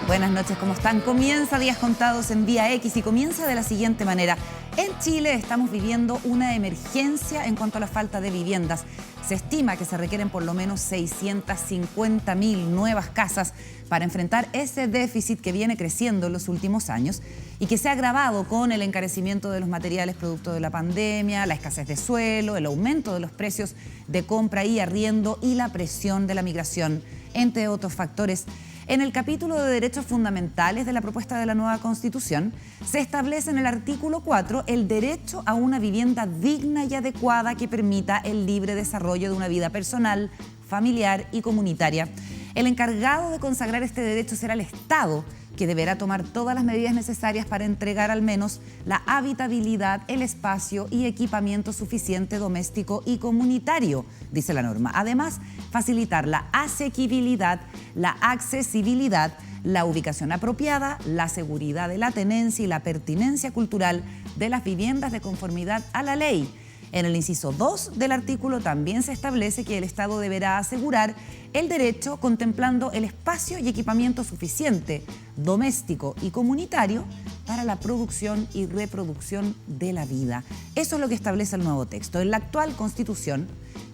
Buenas noches, ¿cómo están? Comienza Días Contados en Vía X y comienza de la siguiente manera. En Chile estamos viviendo una emergencia en cuanto a la falta de viviendas. Se estima que se requieren por lo menos 650.000 nuevas casas para enfrentar ese déficit que viene creciendo en los últimos años y que se ha agravado con el encarecimiento de los materiales producto de la pandemia, la escasez de suelo, el aumento de los precios de compra y arriendo y la presión de la migración, entre otros factores. En el capítulo de Derechos Fundamentales de la propuesta de la nueva Constitución, se establece en el artículo 4 el derecho a una vivienda digna y adecuada que permita el libre desarrollo de una vida personal, familiar y comunitaria. El encargado de consagrar este derecho será el Estado, que deberá tomar todas las medidas necesarias para entregar al menos la habitabilidad, el espacio y equipamiento suficiente doméstico y comunitario, dice la norma. Además, facilitar la asequibilidad, la accesibilidad, la ubicación apropiada, la seguridad de la tenencia y la pertinencia cultural de las viviendas de conformidad a la ley. En el inciso 2 del artículo también se establece que el Estado deberá asegurar el derecho contemplando el espacio y equipamiento suficiente, doméstico y comunitario para la producción y reproducción de la vida. Eso es lo que establece el nuevo texto. En la actual Constitución,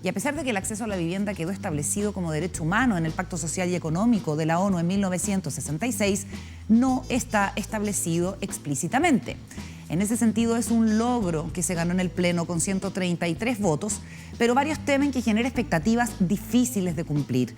y a pesar de que el acceso a la vivienda quedó establecido como derecho humano en el Pacto Social y Económico de la ONU en 1966, no está establecido explícitamente. En ese sentido, es un logro que se ganó en el Pleno con 133 votos, pero varios temen que genera expectativas difíciles de cumplir.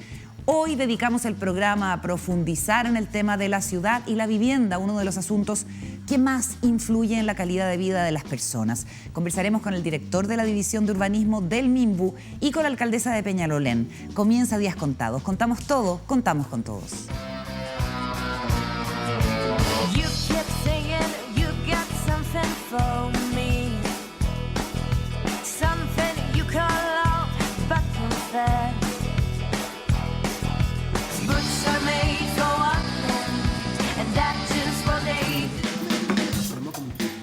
Hoy dedicamos el programa a profundizar en el tema de la ciudad y la vivienda, uno de los asuntos que más influye en la calidad de vida de las personas. Conversaremos con el director de la División de Urbanismo del MIMBU y con la alcaldesa de Peñalolén. Comienza Días Contados. Contamos todo, contamos con todos.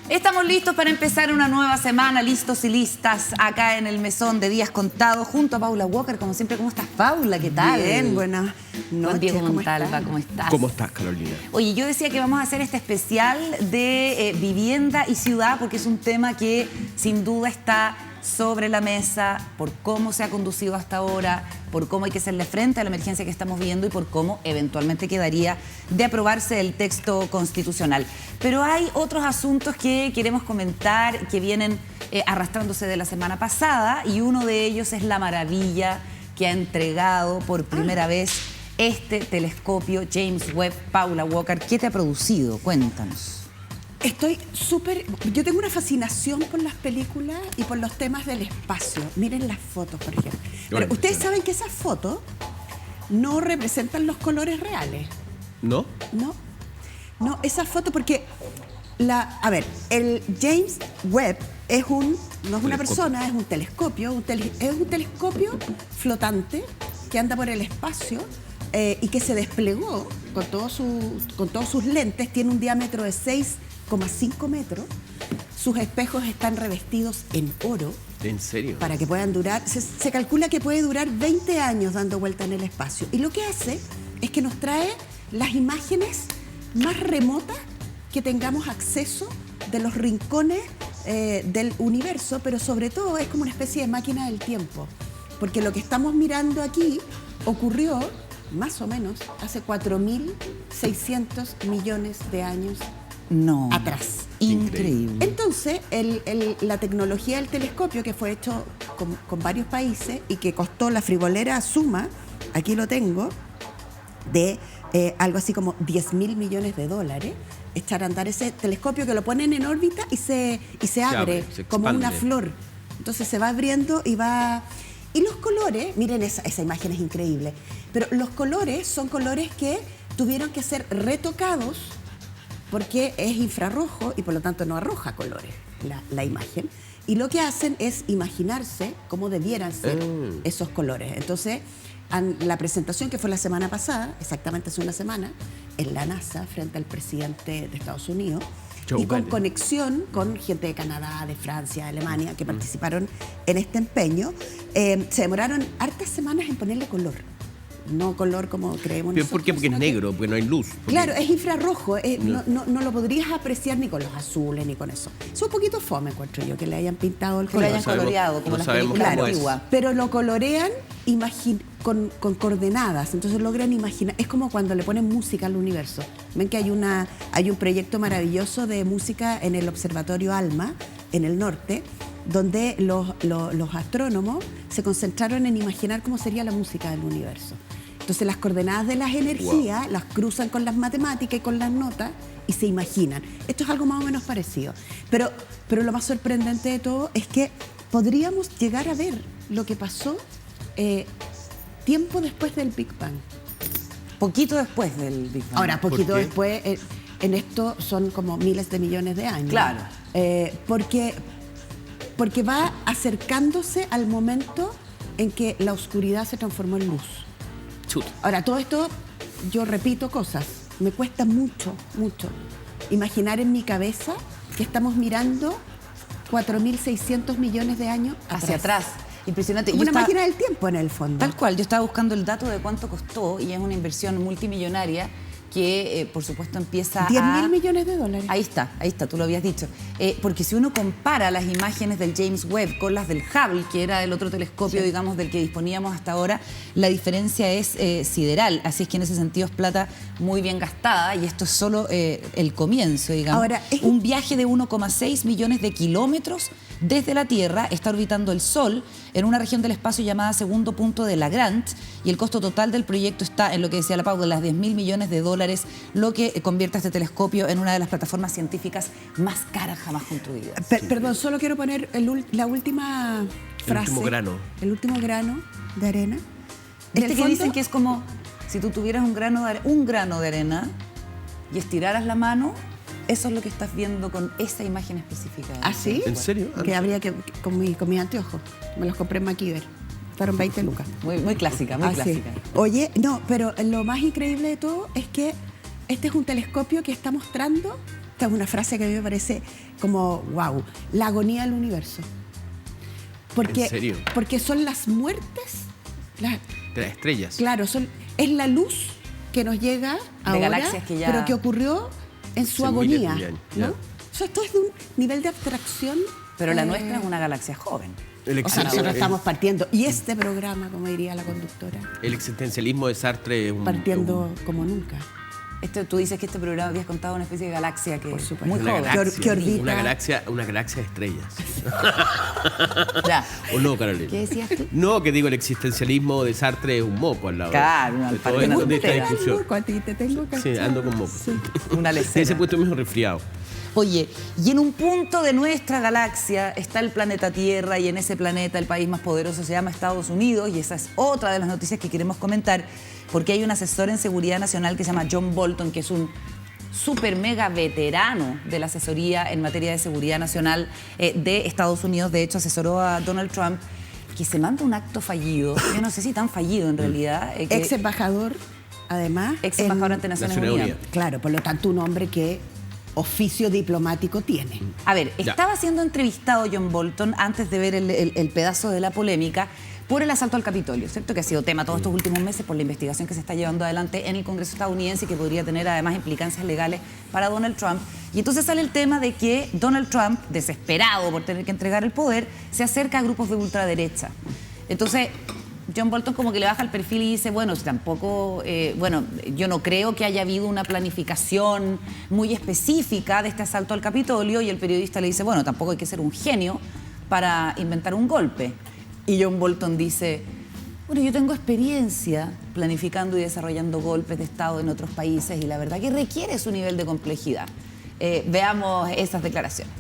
Estamos listos para empezar una nueva semana, listos y listas, acá en el mesón de Días Contados, junto a Paula Walker. Como siempre, ¿cómo estás, Paula? ¿Qué tal? Bien, buenas noches. Diego Montalva, ¿cómo estás? ¿Cómo estás, Carolina? Oye, yo decía que vamos a hacer este especial de vivienda y ciudad, porque es un tema que sin duda está sobre la mesa por cómo se ha conducido hasta ahora, por cómo hay que hacerle frente a la emergencia que estamos viviendo y por cómo eventualmente quedaría de aprobarse el texto constitucional. Pero hay otros asuntos que queremos comentar que vienen arrastrándose de la semana pasada y uno de ellos es la maravilla que ha entregado por primera vez este telescopio James Webb. Paula Walker, ¿qué te ha producido? Cuéntanos. Estoy súper... Yo tengo una fascinación por las películas y por los temas del espacio. Miren las fotos, por ejemplo. Pero ustedes saben que esas fotos no representan los colores reales. ¿No? No, esas fotos porque... A ver, el James Webb no es una persona, es un telescopio. Es un telescopio flotante que anda por el espacio y que se desplegó con todos sus lentes. Tiene un diámetro de 6,5 metros. Sus espejos están revestidos en oro. ¿En serio? Para que puedan durar... Se calcula que puede durar 20 años dando vuelta en el espacio. Y lo que hace es que nos trae las imágenes más remotas que tengamos acceso de los rincones del universo, pero sobre todo es como una especie de máquina del tiempo. Porque lo que estamos mirando aquí ocurrió más o menos hace 4.600 millones de años atrás. Increíble. Entonces, la tecnología del telescopio, que fue hecho con varios países y que costó la frivolera suma, aquí lo tengo, de algo así como 10.000 millones de dólares, echar a andar ese telescopio que lo ponen en órbita y se abre como una flor. Entonces se va abriendo y va... Y los colores, miren esa imagen es increíble, pero los colores son colores que tuvieron que ser retocados porque es infrarrojo y por lo tanto no arroja colores la imagen. Y lo que hacen es imaginarse cómo debieran ser esos colores. Entonces, la presentación que fue la semana pasada, exactamente hace una semana, en la NASA, frente al presidente de Estados Unidos, y con conexión con gente de Canadá, de Francia, de Alemania, que participaron en este empeño, se demoraron hartas semanas en ponerle color. no color como creemos ¿Pero nosotros. por qué? Porque es sino que- negro, porque no hay luz. Porque- Claro, es infrarrojo, no lo podrías apreciar ni con los azules ni con eso. Es un poquito fome, encuentro yo, que le hayan pintado el Que lo color. hayan sabemos- coloreado, como no las sabemos películas cómo es. antiguas. Pero lo colorean con coordenadas, entonces logran imaginar. Es como cuando le ponen música al universo. Ven que hay un proyecto maravilloso de música en el Observatorio ALMA, en el norte, donde los astrónomos se concentraron en imaginar cómo sería la música del universo. Entonces las coordenadas de las energías las cruzan con las matemáticas y con las notas y se imaginan. Esto es algo más o menos parecido. Pero lo más sorprendente de todo es que podríamos llegar a ver lo que pasó tiempo después del Big Bang. Poquito después del Big Bang. Ahora, poquito qué? después, en esto son como miles de millones de años. Claro. Porque va acercándose al momento en que la oscuridad se transformó en luz. Chuta. Ahora, todo esto, yo repito cosas, me cuesta mucho imaginar en mi cabeza que estamos mirando 4.600 millones de años hacia atrás. Impresionante. Como Yo una estaba- máquina del tiempo en el fondo. Tal cual, yo estaba buscando el dato de cuánto costó y es una inversión multimillonaria que, por supuesto, empieza 10.000 a... millones de dólares. Ahí está, tú lo habías dicho. Porque si uno compara las imágenes del James Webb con las del Hubble, que era el otro telescopio, digamos, del que disponíamos hasta ahora, la diferencia es sideral. Así es que en ese sentido es plata muy bien gastada y esto es solo el comienzo, digamos. Ahora, un viaje de 1,6 millones de kilómetros desde la Tierra está orbitando el Sol en una región del espacio llamada segundo punto de Lagrange y el costo total del proyecto está en lo que decía la Pau, de las 10.000 millones de dólares, lo que convierte a este telescopio en una de las plataformas científicas más caras jamás construidas. Perdón, solo quiero poner la última frase. último grano. El último grano de arena. En ¿Viste el que fondo, dicen que es como si tú tuvieras un grano de arena y estiraras la mano? Eso es lo que estás viendo con esa imagen específica. ¿Ah, sí? ¿En serio? Que habría que con mis anteojos. Me los compré en MacGyver. Fueron 20 lucas. Muy clásica, muy Ah, sí. clásica. Oye, no, pero lo más increíble de todo es que este es un telescopio que está mostrando, esta es una frase que a mí me parece como, wow, la agonía del universo. Porque, ¿En serio? Porque son las muertes, De las estrellas. claro, es la luz que nos llega ahora, galaxias que ya- pero que ocurrió en su Hace miles de agonía. años, ¿no? ya. O sea, esto es de un nivel de abstracción. Pero la nuestra es una galaxia joven. El, O sea, existen- nosotros el- estamos partiendo. Y este programa, como diría la conductora, el existencialismo de Sartre es un... partiendo como nunca. Tú dices que este programa habías contado una especie de galaxia que Por supuesto. muy una joven. galaxia, que orbita. una galaxia de estrellas. Ya. ¿O no, Carolina? ¿Qué decías tú? No, que digo, el existencialismo de Sartre es un moco al lado. Claro, una de todo parte esto, de entera. esta discusión. Moco, a ti te tengo que Sí, ando con moco. Una lecera. Ese puesto mismo resfriado. Oye, y en un punto de nuestra galaxia está el planeta Tierra y en ese planeta el país más poderoso se llama Estados Unidos y esa es otra de las noticias que queremos comentar porque hay un asesor en seguridad nacional que se llama John Bolton, que es un súper mega veterano de la asesoría en materia de seguridad nacional de Estados Unidos. De hecho, asesoró a Donald Trump, que se manda un acto fallido. Yo no sé si tan fallido en realidad. Ex embajador, además. Ex embajador ante Naciones Naciones Unidas. Claro, por lo tanto, un hombre que oficio diplomático tiene. A ver, Ya. estaba siendo entrevistado John Bolton antes de ver el pedazo de la polémica por el asalto al Capitolio, ¿cierto? Que ha sido tema todos estos últimos meses por la investigación que se está llevando adelante en el Congreso estadounidense y que podría tener además implicancias legales para Donald Trump. Y entonces sale el tema de que Donald Trump, desesperado por tener que entregar el poder, se acerca a grupos de ultraderecha. Entonces, John Bolton como que le baja el perfil y dice, bueno, si tampoco, yo no creo que haya habido una planificación muy específica de este asalto al Capitolio, y el periodista le dice, bueno, tampoco hay que ser un genio para inventar un golpe. Y John Bolton dice, bueno, yo tengo experiencia planificando y desarrollando golpes de Estado en otros países y la verdad que requiere su nivel de complejidad. Veamos esas declaraciones.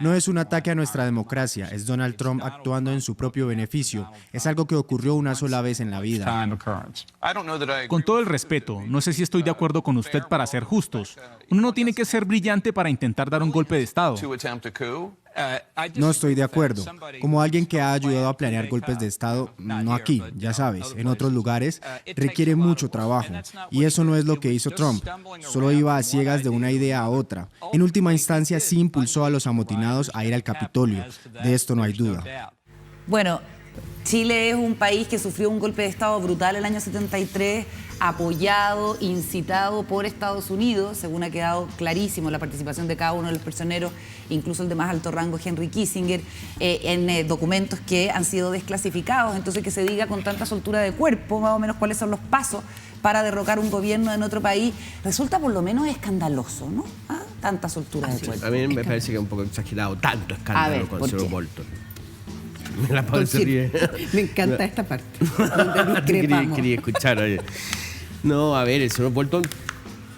No es un ataque a nuestra democracia, es Donald Trump actuando en su propio beneficio. Es algo que ocurrió una sola vez en la vida. Con todo el respeto, no sé si estoy de acuerdo con usted para ser justos. Uno no tiene que ser brillante para intentar dar un golpe de Estado. No estoy de acuerdo. Como alguien que ha ayudado a planear golpes de Estado, no aquí, ya sabes, en otros lugares, requiere mucho trabajo. Y eso no es lo que hizo Trump. Solo iba a ciegas de una idea a otra. En última instancia, sí impulsó a los amotinados a ir al Capitolio. De esto no hay duda. Bueno, Chile es un país que sufrió un golpe de Estado brutal el año 73, apoyado, incitado por Estados Unidos, según ha quedado clarísimo la participación de cada uno de los prisioneros, incluso el de más alto rango, Henry Kissinger, en documentos que han sido desclasificados. Entonces, que se diga con tanta soltura de cuerpo, más o menos, cuáles son los pasos para derrocar un gobierno en otro país, resulta por lo menos escandaloso, ¿no? ¿Ah? Tanta soltura de cuerpo. A mí me parece que es un poco exagerado tanto escándalo con el señor Bolton. La Pau se ríe. Me encanta esta parte. Donde discrepamos. Quería escuchar. Oye. No, a ver, el señor Bolton,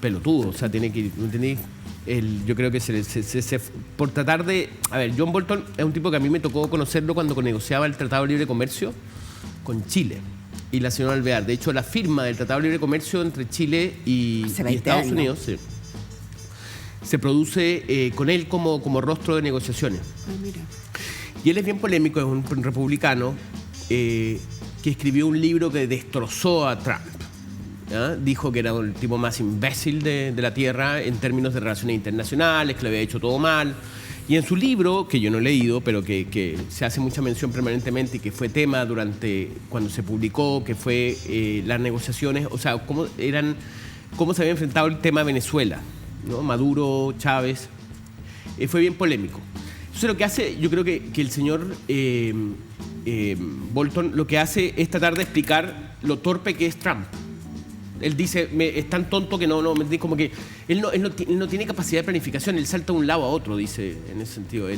pelotudo. O sea, tiene que... yo creo que por tratar de... A ver, John Bolton es un tipo que a mí me tocó conocerlo cuando negociaba el Tratado de Libre Comercio con Chile y la señora Alvear. De hecho, la firma del Tratado de Libre Comercio entre Chile y Estados Unidos se produce con él como rostro de negociaciones. Mira. Y él es bien polémico, es un republicano que escribió un libro que destrozó a Trump. ¿Ya? Dijo que era el tipo más imbécil de la Tierra en términos de relaciones internacionales, que le había hecho todo mal. Y en su libro, que yo no he leído, pero que se hace mucha mención permanentemente y que fue tema cuando se publicó, que fue las negociaciones, o sea, cómo se había enfrentado el tema Venezuela, ¿no? Maduro, Chávez, fue bien polémico. Entonces lo que hace, yo creo que el señor Bolton lo que hace es tratar de explicar lo torpe que es Trump. Él dice, es tan tonto que como que él no tiene capacidad de planificación, él salta de un lado a otro, dice, en ese sentido.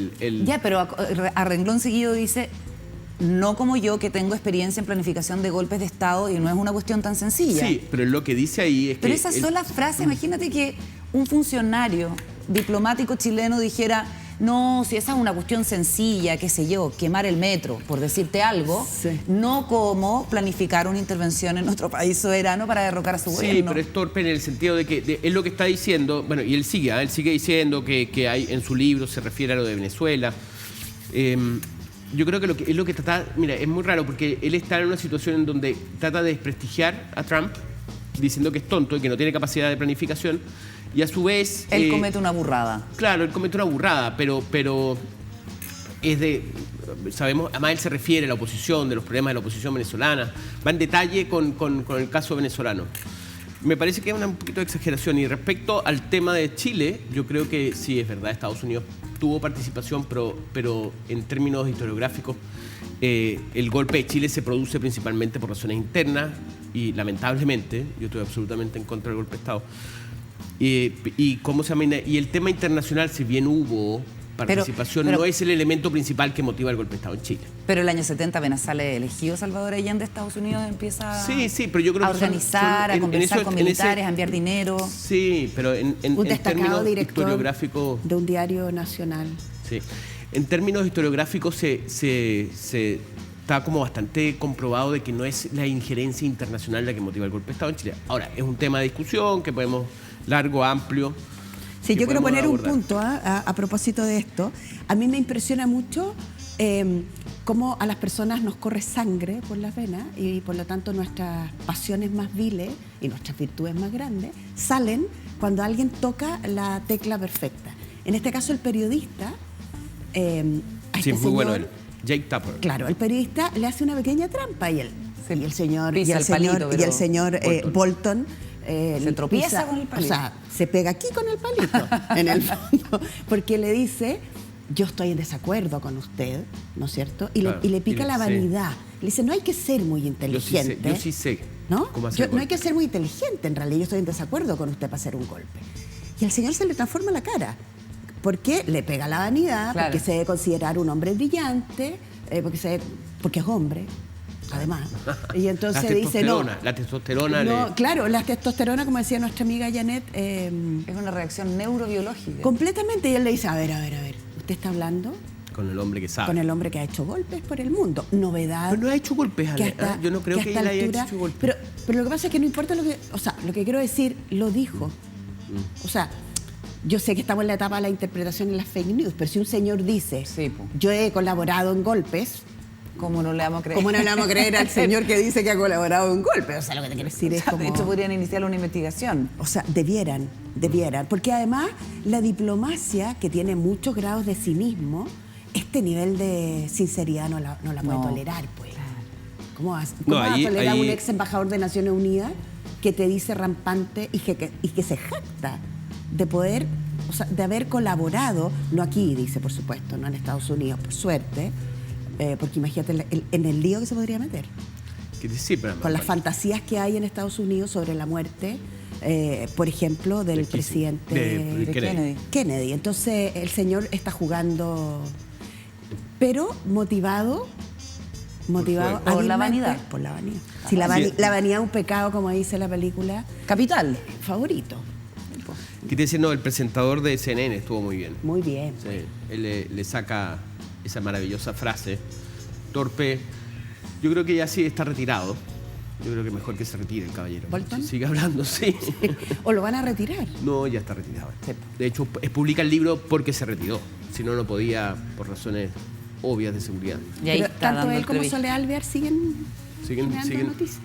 Ya, pero a renglón seguido dice, no como yo que tengo experiencia en planificación de golpes de Estado y no es una cuestión tan sencilla. Sí, pero lo que dice ahí es pero esa sola frase, imagínate que un funcionario diplomático chileno dijera, no, si esa es una cuestión sencilla, qué sé yo, quemar el metro, por decirte algo, no como planificar una intervención en otro país soberano para derrocar a su gobierno. Sí, pero es torpe en el sentido de que es lo que está diciendo, bueno, y él sigue diciendo que hay en su libro, se refiere a lo de Venezuela. Yo creo que es lo que trata, mira, es muy raro porque él está en una situación en donde trata de desprestigiar a Trump, diciendo que es tonto y que no tiene capacidad de planificación, y a su vez... Él comete una burrada. Claro, él comete una burrada, pero es de... Sabemos, además él se refiere a la oposición, de los problemas de la oposición venezolana, va en detalle con el caso venezolano. Me parece que es un poquito de exageración. Y respecto al tema de Chile, yo creo que sí, es verdad, Estados Unidos tuvo participación, pero en términos historiográficos, el golpe de Chile se produce principalmente por razones internas y lamentablemente, yo estoy absolutamente en contra del golpe de Estado. Y el tema internacional, si bien hubo participación, pero no es el elemento principal que motiva el golpe de Estado en Chile. Pero el año 70 apenas sale elegido Salvador Allende de Estados Unidos, empieza pero yo creo a organizar, a conversar con militares, a enviar dinero. Sí, pero en términos historiográficos... de un diario nacional. Sí, en términos historiográficos se está como bastante comprobado de que no es la injerencia internacional la que motiva el golpe de Estado en Chile. Ahora, es un tema de discusión que podemos largo, amplio. Sí, yo quiero poner un punto a propósito de esto. A mí me impresiona mucho cómo a las personas nos corre sangre por las venas y por lo tanto nuestras pasiones más viles y nuestras virtudes más grandes salen cuando alguien toca la tecla perfecta. En este caso el periodista, sí, muy bueno él, Jake Tapper. Claro, el periodista le hace una pequeña trampa y el señor Bolton se tropieza con el palito. O sea, se pega aquí con el palito, en el fondo, porque le dice, yo estoy en desacuerdo con usted, ¿no es cierto? Y, claro, le pica la vanidad. Le dice, no hay que ser muy inteligente. Yo sí sé. ¿No? No hay que ser muy inteligente, en realidad. Yo estoy en desacuerdo con usted para hacer un golpe. Y al señor se le transforma la cara. Porque le pega la vanidad, claro, porque se debe considerar un hombre brillante, porque es hombre. Además. Y entonces dice, no. La testosterona. No, claro, la testosterona, como decía nuestra amiga Janet. Es una reacción neurobiológica. Completamente. Y él le dice, a ver. ¿Usted está hablando? Con el hombre que sabe. Con el hombre que ha hecho golpes por el mundo. Novedad. Pero no ha hecho golpes, Ale. Yo no creo que él haya hecho golpes. Pero lo que pasa es que no importa lo que... O sea, lo que quiero decir, lo dijo. O sea, yo sé que estamos en la etapa de la interpretación en las fake news, pero si un señor dice, yo he colaborado en golpes... ¿Cómo no le vamos a creer? ¿Cómo no le vamos a creer al señor que dice que ha colaborado en un golpe? O sea, lo que te quiero decir es como... De hecho, podrían iniciar una investigación. O sea, debieran. Porque además, la diplomacia, que tiene muchos grados de cinismo, este nivel de sinceridad no la puede tolerar, pues. ¿Cómo vas a tolerar a un ex embajador de Naciones Unidas que te dice rampante y que se jacta de poder, o sea, de haber colaborado, no aquí, dice, por supuesto, no en Estados Unidos, por suerte, porque imagínate en el lío que se podría meter. Con las fantasías que hay en Estados Unidos sobre la muerte, por ejemplo, del presidente de Kennedy. Entonces, el señor está jugando, pero motivado por la vanidad. Por la vanidad. Si la vanidad es un pecado, como dice la película. Capital. Favorito. Quería decir, no, el presentador de CNN estuvo muy bien. Muy bien. Sí, él le saca esa maravillosa frase. Torpe. Yo creo que ya sí está retirado. Yo creo que mejor que se retire el caballero. ¿Bolton? Sigue hablando, sí. ¿O lo van a retirar? No, ya está retirado. Sí. De hecho, publica el libro porque se retiró. Si no, no podía, por razones obvias de seguridad. Y ahí pero está tanto dando él como entrevista. Sole Alvear siguen noticias.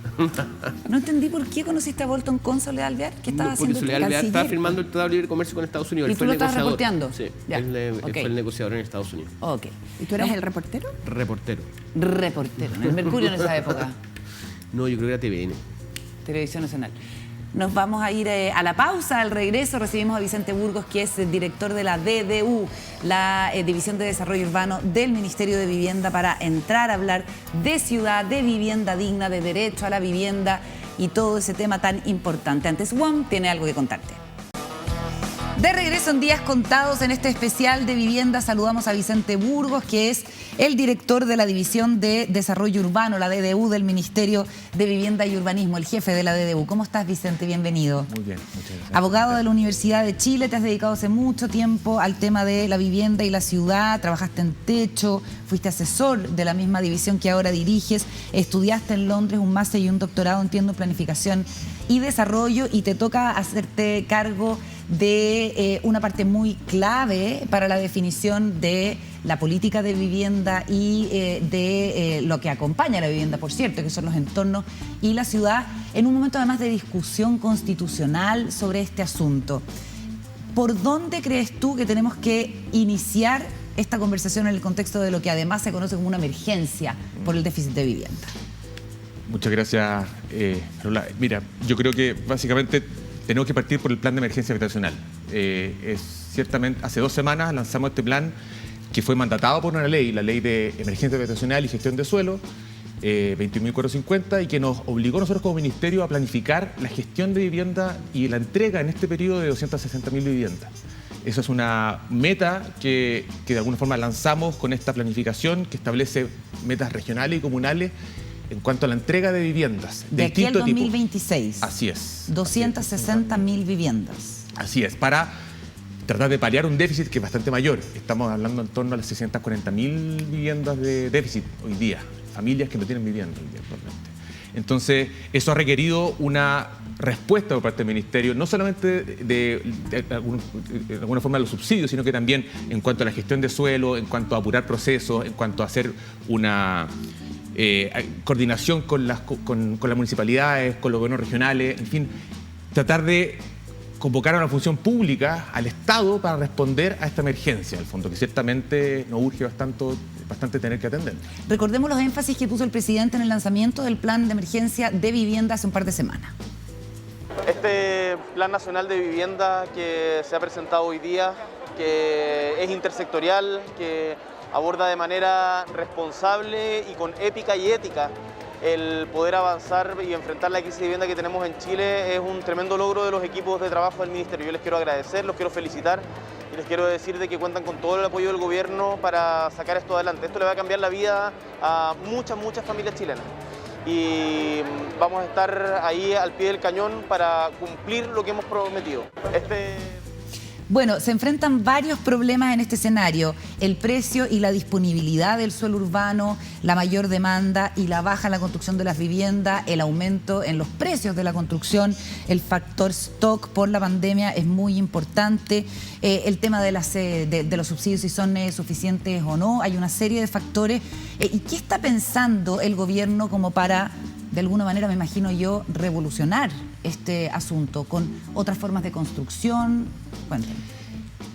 No entendí por qué conociste a Bolton con Soledad Alvear. ¿Qué estaba Porque haciendo? Soledad Alvear estaba firmando el Tratado de Libre Comercio con Estados Unidos. ¿Y Él tú fue lo el estabas negociador. reporteando? Sí, Ya. él Ok. fue el negociador en Estados Unidos. Ok. ¿Y tú eras el reportero? Reportero. Reportero. En el Mercurio en esa época. No, yo creo que era TVN. Televisión Nacional. Nos vamos a ir a la pausa. Al regreso recibimos a Vicente Burgos, que es el director de la DDU, la División de Desarrollo Urbano del Ministerio de Vivienda, para entrar a hablar de ciudad, de vivienda digna, de derecho a la vivienda y todo ese tema tan importante. Antes, Juan tiene algo que contarte. De regreso en Días Contados, en este especial de vivienda, saludamos a Vicente Burgos, que es el director de la División de Desarrollo Urbano, la DDU del Ministerio de Vivienda y Urbanismo, el jefe de la DDU. ¿Cómo estás, Vicente? Bienvenido. Muy bien, muchas gracias. Abogado de la Universidad de Chile, te has dedicado hace mucho tiempo al tema de la vivienda y la ciudad, trabajaste en Techo, fuiste asesor de la misma división que ahora diriges, estudiaste en Londres un máster y un doctorado, entiendo, en planificación y desarrollo, y te toca hacerte cargo de una parte muy clave para la definición de la política de vivienda y de lo que acompaña a la vivienda, por cierto, que son los entornos y la ciudad, en un momento además de discusión constitucional sobre este asunto. ¿Por dónde crees tú que tenemos que iniciar esta conversación en el contexto de lo que además se conoce como una emergencia por el déficit de vivienda? Muchas gracias, Carola. Mira, yo creo que básicamente tenemos que partir por el plan de emergencia habitacional. Ciertamente, hace 2 semanas lanzamos este plan que fue mandatado por una ley, la Ley de Emergencia Habitacional y Gestión de Suelo, 21.450, y que nos obligó a nosotros como ministerio a planificar la gestión de vivienda y la entrega en este periodo de 260.000 viviendas. Esa es una meta que de alguna forma lanzamos con esta planificación que establece metas regionales y comunales en cuanto a la entrega de viviendas. De aquí al 2026. Así es. 260.000 viviendas. Así es, para tratar de paliar un déficit que es bastante mayor. Estamos hablando en torno a las 640.000 viviendas de déficit hoy día, familias que no tienen vivienda hoy día actualmente. Entonces, eso ha requerido una respuesta por parte del Ministerio, no solamente de alguna forma de los subsidios, sino que también en cuanto a la gestión de suelo, en cuanto a apurar procesos, en cuanto a hacer una coordinación con las municipalidades, con los gobiernos regionales, en fin, tratar de convocar a una función pública, al Estado, para responder a esta emergencia, al fondo, que ciertamente nos urge bastante tener que atender. Recordemos los énfasis que puso el presidente en el lanzamiento del plan de emergencia de vivienda hace un par de semanas. Este Plan Nacional de Vivienda que se ha presentado hoy día, que es intersectorial, que aborda de manera responsable y con épica y ética el poder avanzar y enfrentar la crisis de vivienda que tenemos en Chile, es un tremendo logro de los equipos de trabajo del Ministerio. Yo les quiero agradecer, los quiero felicitar y les quiero decir de que cuentan con todo el apoyo del gobierno para sacar esto adelante. Esto le va a cambiar la vida a muchas familias chilenas. Y vamos a estar ahí al pie del cañón para cumplir lo que hemos prometido. Bueno, se enfrentan varios problemas en este escenario: el precio y la disponibilidad del suelo urbano, la mayor demanda y la baja en la construcción de las viviendas, el aumento en los precios de la construcción, el factor stock por la pandemia es muy importante, el tema de los subsidios, si son suficientes o no, hay una serie de factores. ¿Y qué está pensando el gobierno como para, de alguna manera, me imagino yo, revolucionar este asunto con otras formas de construcción? Cuéntame.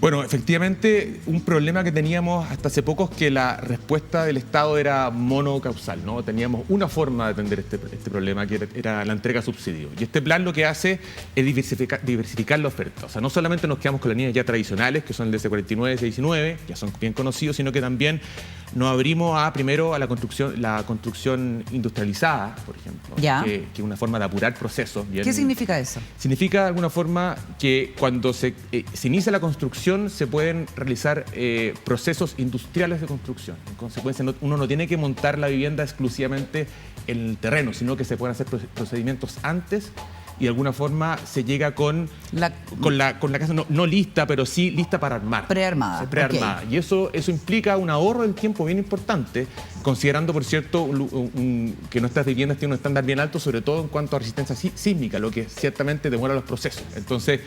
Bueno, efectivamente, un problema que teníamos hasta hace poco es que la respuesta del Estado era monocausal, ¿no? Teníamos una forma de atender este problema, que era la entrega de subsidios. Y este plan lo que hace es diversificar la oferta. O sea, no solamente nos quedamos con las líneas ya tradicionales, que son el DC49, DC19, ya son bien conocidos, sino que también nos abrimos primero a la construcción industrializada, por ejemplo, que es una forma de apurar procesos. ¿Qué significa eso? Significa de alguna forma que cuando se inicia la construcción se pueden realizar procesos industriales de construcción. En consecuencia, uno no tiene que montar la vivienda exclusivamente en el terreno, sino que se pueden hacer procedimientos antes y de alguna forma se llega con la casa no lista, pero sí lista para armar. Prearmada. Prearmada. Okay. Y eso implica un ahorro del tiempo bien importante, considerando, por cierto, que nuestras viviendas tienen un estándar bien alto, sobre todo en cuanto a resistencia sísmica, lo que ciertamente demora los procesos. Entonces,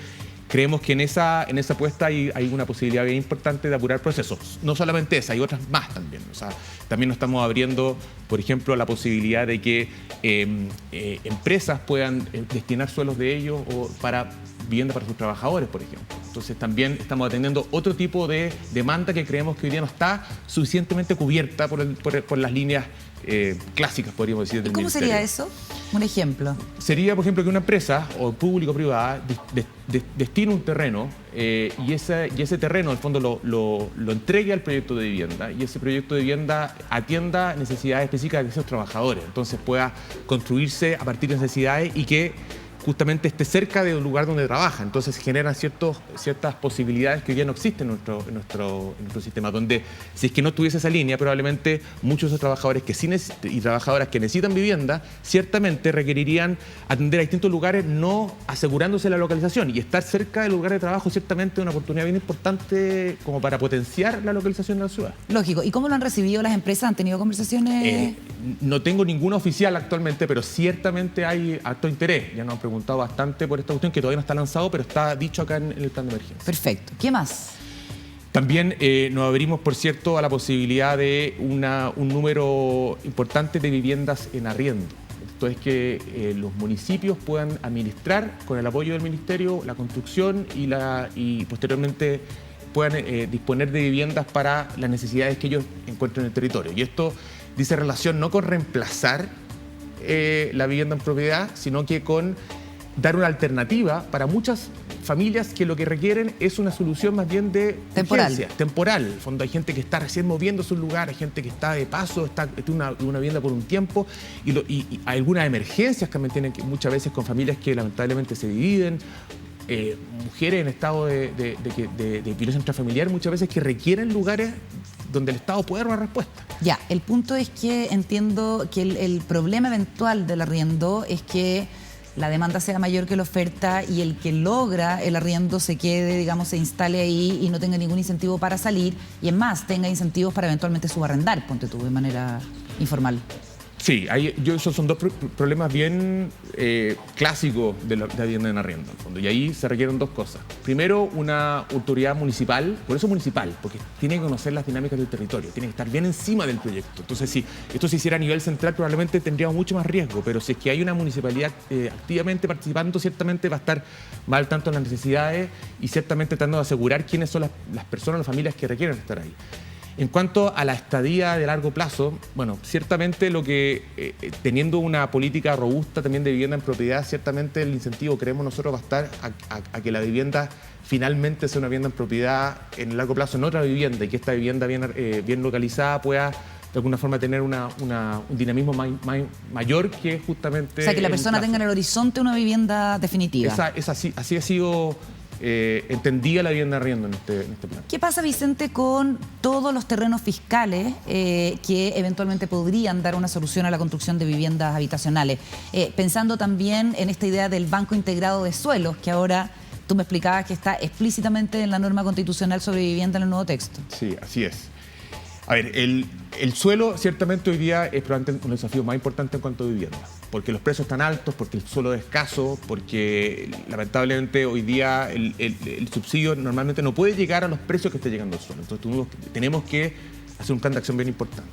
creemos que en esa apuesta hay una posibilidad bien importante de apurar procesos. No solamente esa, hay otras más también. O sea, también nos estamos abriendo, por ejemplo, la posibilidad de que empresas puedan destinar suelos de ellos o para vivienda para sus trabajadores, por ejemplo. Entonces también estamos atendiendo otro tipo de demanda que creemos que hoy día no está suficientemente cubierta por las líneas clásicas, podríamos decir, del ¿Y cómo ministerio. sería eso? Un ejemplo. Sería, por ejemplo, que una empresa o público o privada destina un terreno y ese terreno, en el fondo, lo entregue al proyecto de vivienda y ese proyecto de vivienda atienda necesidades específicas de esos trabajadores. Entonces pueda construirse a partir de necesidades y que justamente esté cerca del lugar donde trabaja. Entonces generan ciertas posibilidades que hoy día no existen en nuestro sistema, donde si es que no tuviese esa línea, probablemente muchos de esos trabajadores y trabajadoras que necesitan vivienda, ciertamente requerirían atender a distintos lugares, no asegurándose la localización. Y estar cerca del lugar de trabajo ciertamente es una oportunidad bien importante como para potenciar la localización de la ciudad. Lógico. ¿Y cómo lo han recibido las empresas? ¿Han tenido conversaciones? No tengo ninguna oficial actualmente, pero ciertamente hay alto interés. Ya nos han preguntado bastante por esta cuestión que todavía no está lanzado, pero está dicho acá en el plan de emergencia. Perfecto. ¿Qué más? También nos abrimos, por cierto, a la posibilidad de un número importante de viviendas en arriendo. Esto es que los municipios puedan administrar, con el apoyo del ministerio, la construcción y posteriormente puedan disponer de viviendas para las necesidades que ellos encuentren en el territorio. Y esto dice relación no con reemplazar la vivienda en propiedad, sino que con dar una alternativa para muchas familias que lo que requieren es una solución más bien de urgencia, temporal. En el fondo hay gente que está recién moviéndose un lugar, hay gente que está de paso, está en una vivienda por un tiempo y hay algunas emergencias que tienen muchas veces con familias que lamentablemente se dividen, mujeres en estado de violencia intrafamiliar muchas veces que requieren lugares donde el Estado puede dar una respuesta. Ya, el punto es que entiendo que el problema eventual del arriendo es que la demanda sea mayor que la oferta y el que logra el arriendo se quede, digamos, se instale ahí y no tenga ningún incentivo para salir y es más, tenga incentivos para eventualmente subarrendar, ponte tú, de manera informal. Sí, esos son dos problemas bien clásicos de la vivienda en arriendo, en el fondo. Y ahí se requieren dos cosas. Primero, una autoridad municipal, por eso municipal, porque tiene que conocer las dinámicas del territorio, tiene que estar bien encima del proyecto. Entonces, si esto se hiciera a nivel central, probablemente tendríamos mucho más riesgo, pero si es que hay una municipalidad activamente participando, ciertamente va a estar más al tanto de las necesidades y ciertamente tratando de asegurar quiénes son las personas, las familias que requieren estar ahí. En cuanto a la estadía de largo plazo, bueno, ciertamente teniendo una política robusta también de vivienda en propiedad, ciertamente el incentivo, creemos nosotros, va a estar a que la vivienda finalmente sea una vivienda en propiedad en el largo plazo en otra vivienda y que esta vivienda bien localizada pueda de alguna forma tener un dinamismo mayor que justamente... O sea, que la persona tenga en el horizonte una vivienda definitiva. Así ha sido... entendía la vivienda arriendo en este plan. ¿Qué pasa, Vicente, con todos los terrenos fiscales que eventualmente podrían dar una solución a la construcción de viviendas habitacionales? Pensando también en esta idea del Banco Integrado de Suelos, que ahora tú me explicabas que está explícitamente en la norma constitucional sobre vivienda en el nuevo texto. Sí, así es. A ver, el suelo ciertamente hoy día es probablemente un desafío más importante en cuanto a vivienda, porque los precios están altos, porque el suelo es escaso, porque lamentablemente hoy día el subsidio normalmente no puede llegar a los precios que esté llegando el suelo. Entonces tenemos que hacer un plan de acción bien importante.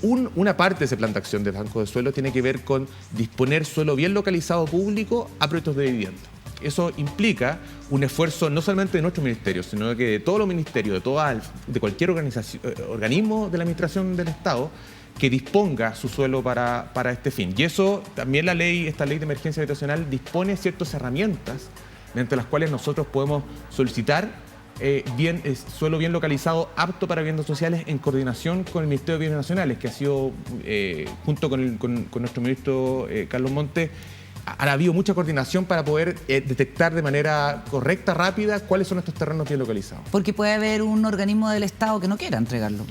Una parte de ese plan de acción del Banco de Suelo tiene que ver con disponer suelo bien localizado público a proyectos de vivienda. Eso implica un esfuerzo no solamente de nuestro ministerio, sino que de todos los ministerios, de cualquier organismo de la administración del Estado que disponga su suelo para este fin. Y eso también esta ley de emergencia habitacional dispone ciertas herramientas mediante las cuales nosotros podemos solicitar suelo bien localizado, apto para viviendas sociales, en coordinación con el Ministerio de Bienes Nacionales, que ha sido, junto con nuestro ministro Carlos Montes, ha habido mucha coordinación para poder detectar de manera correcta, rápida, cuáles son estos terrenos bien localizados. Porque puede haber un organismo del Estado que no quiera entregarlo,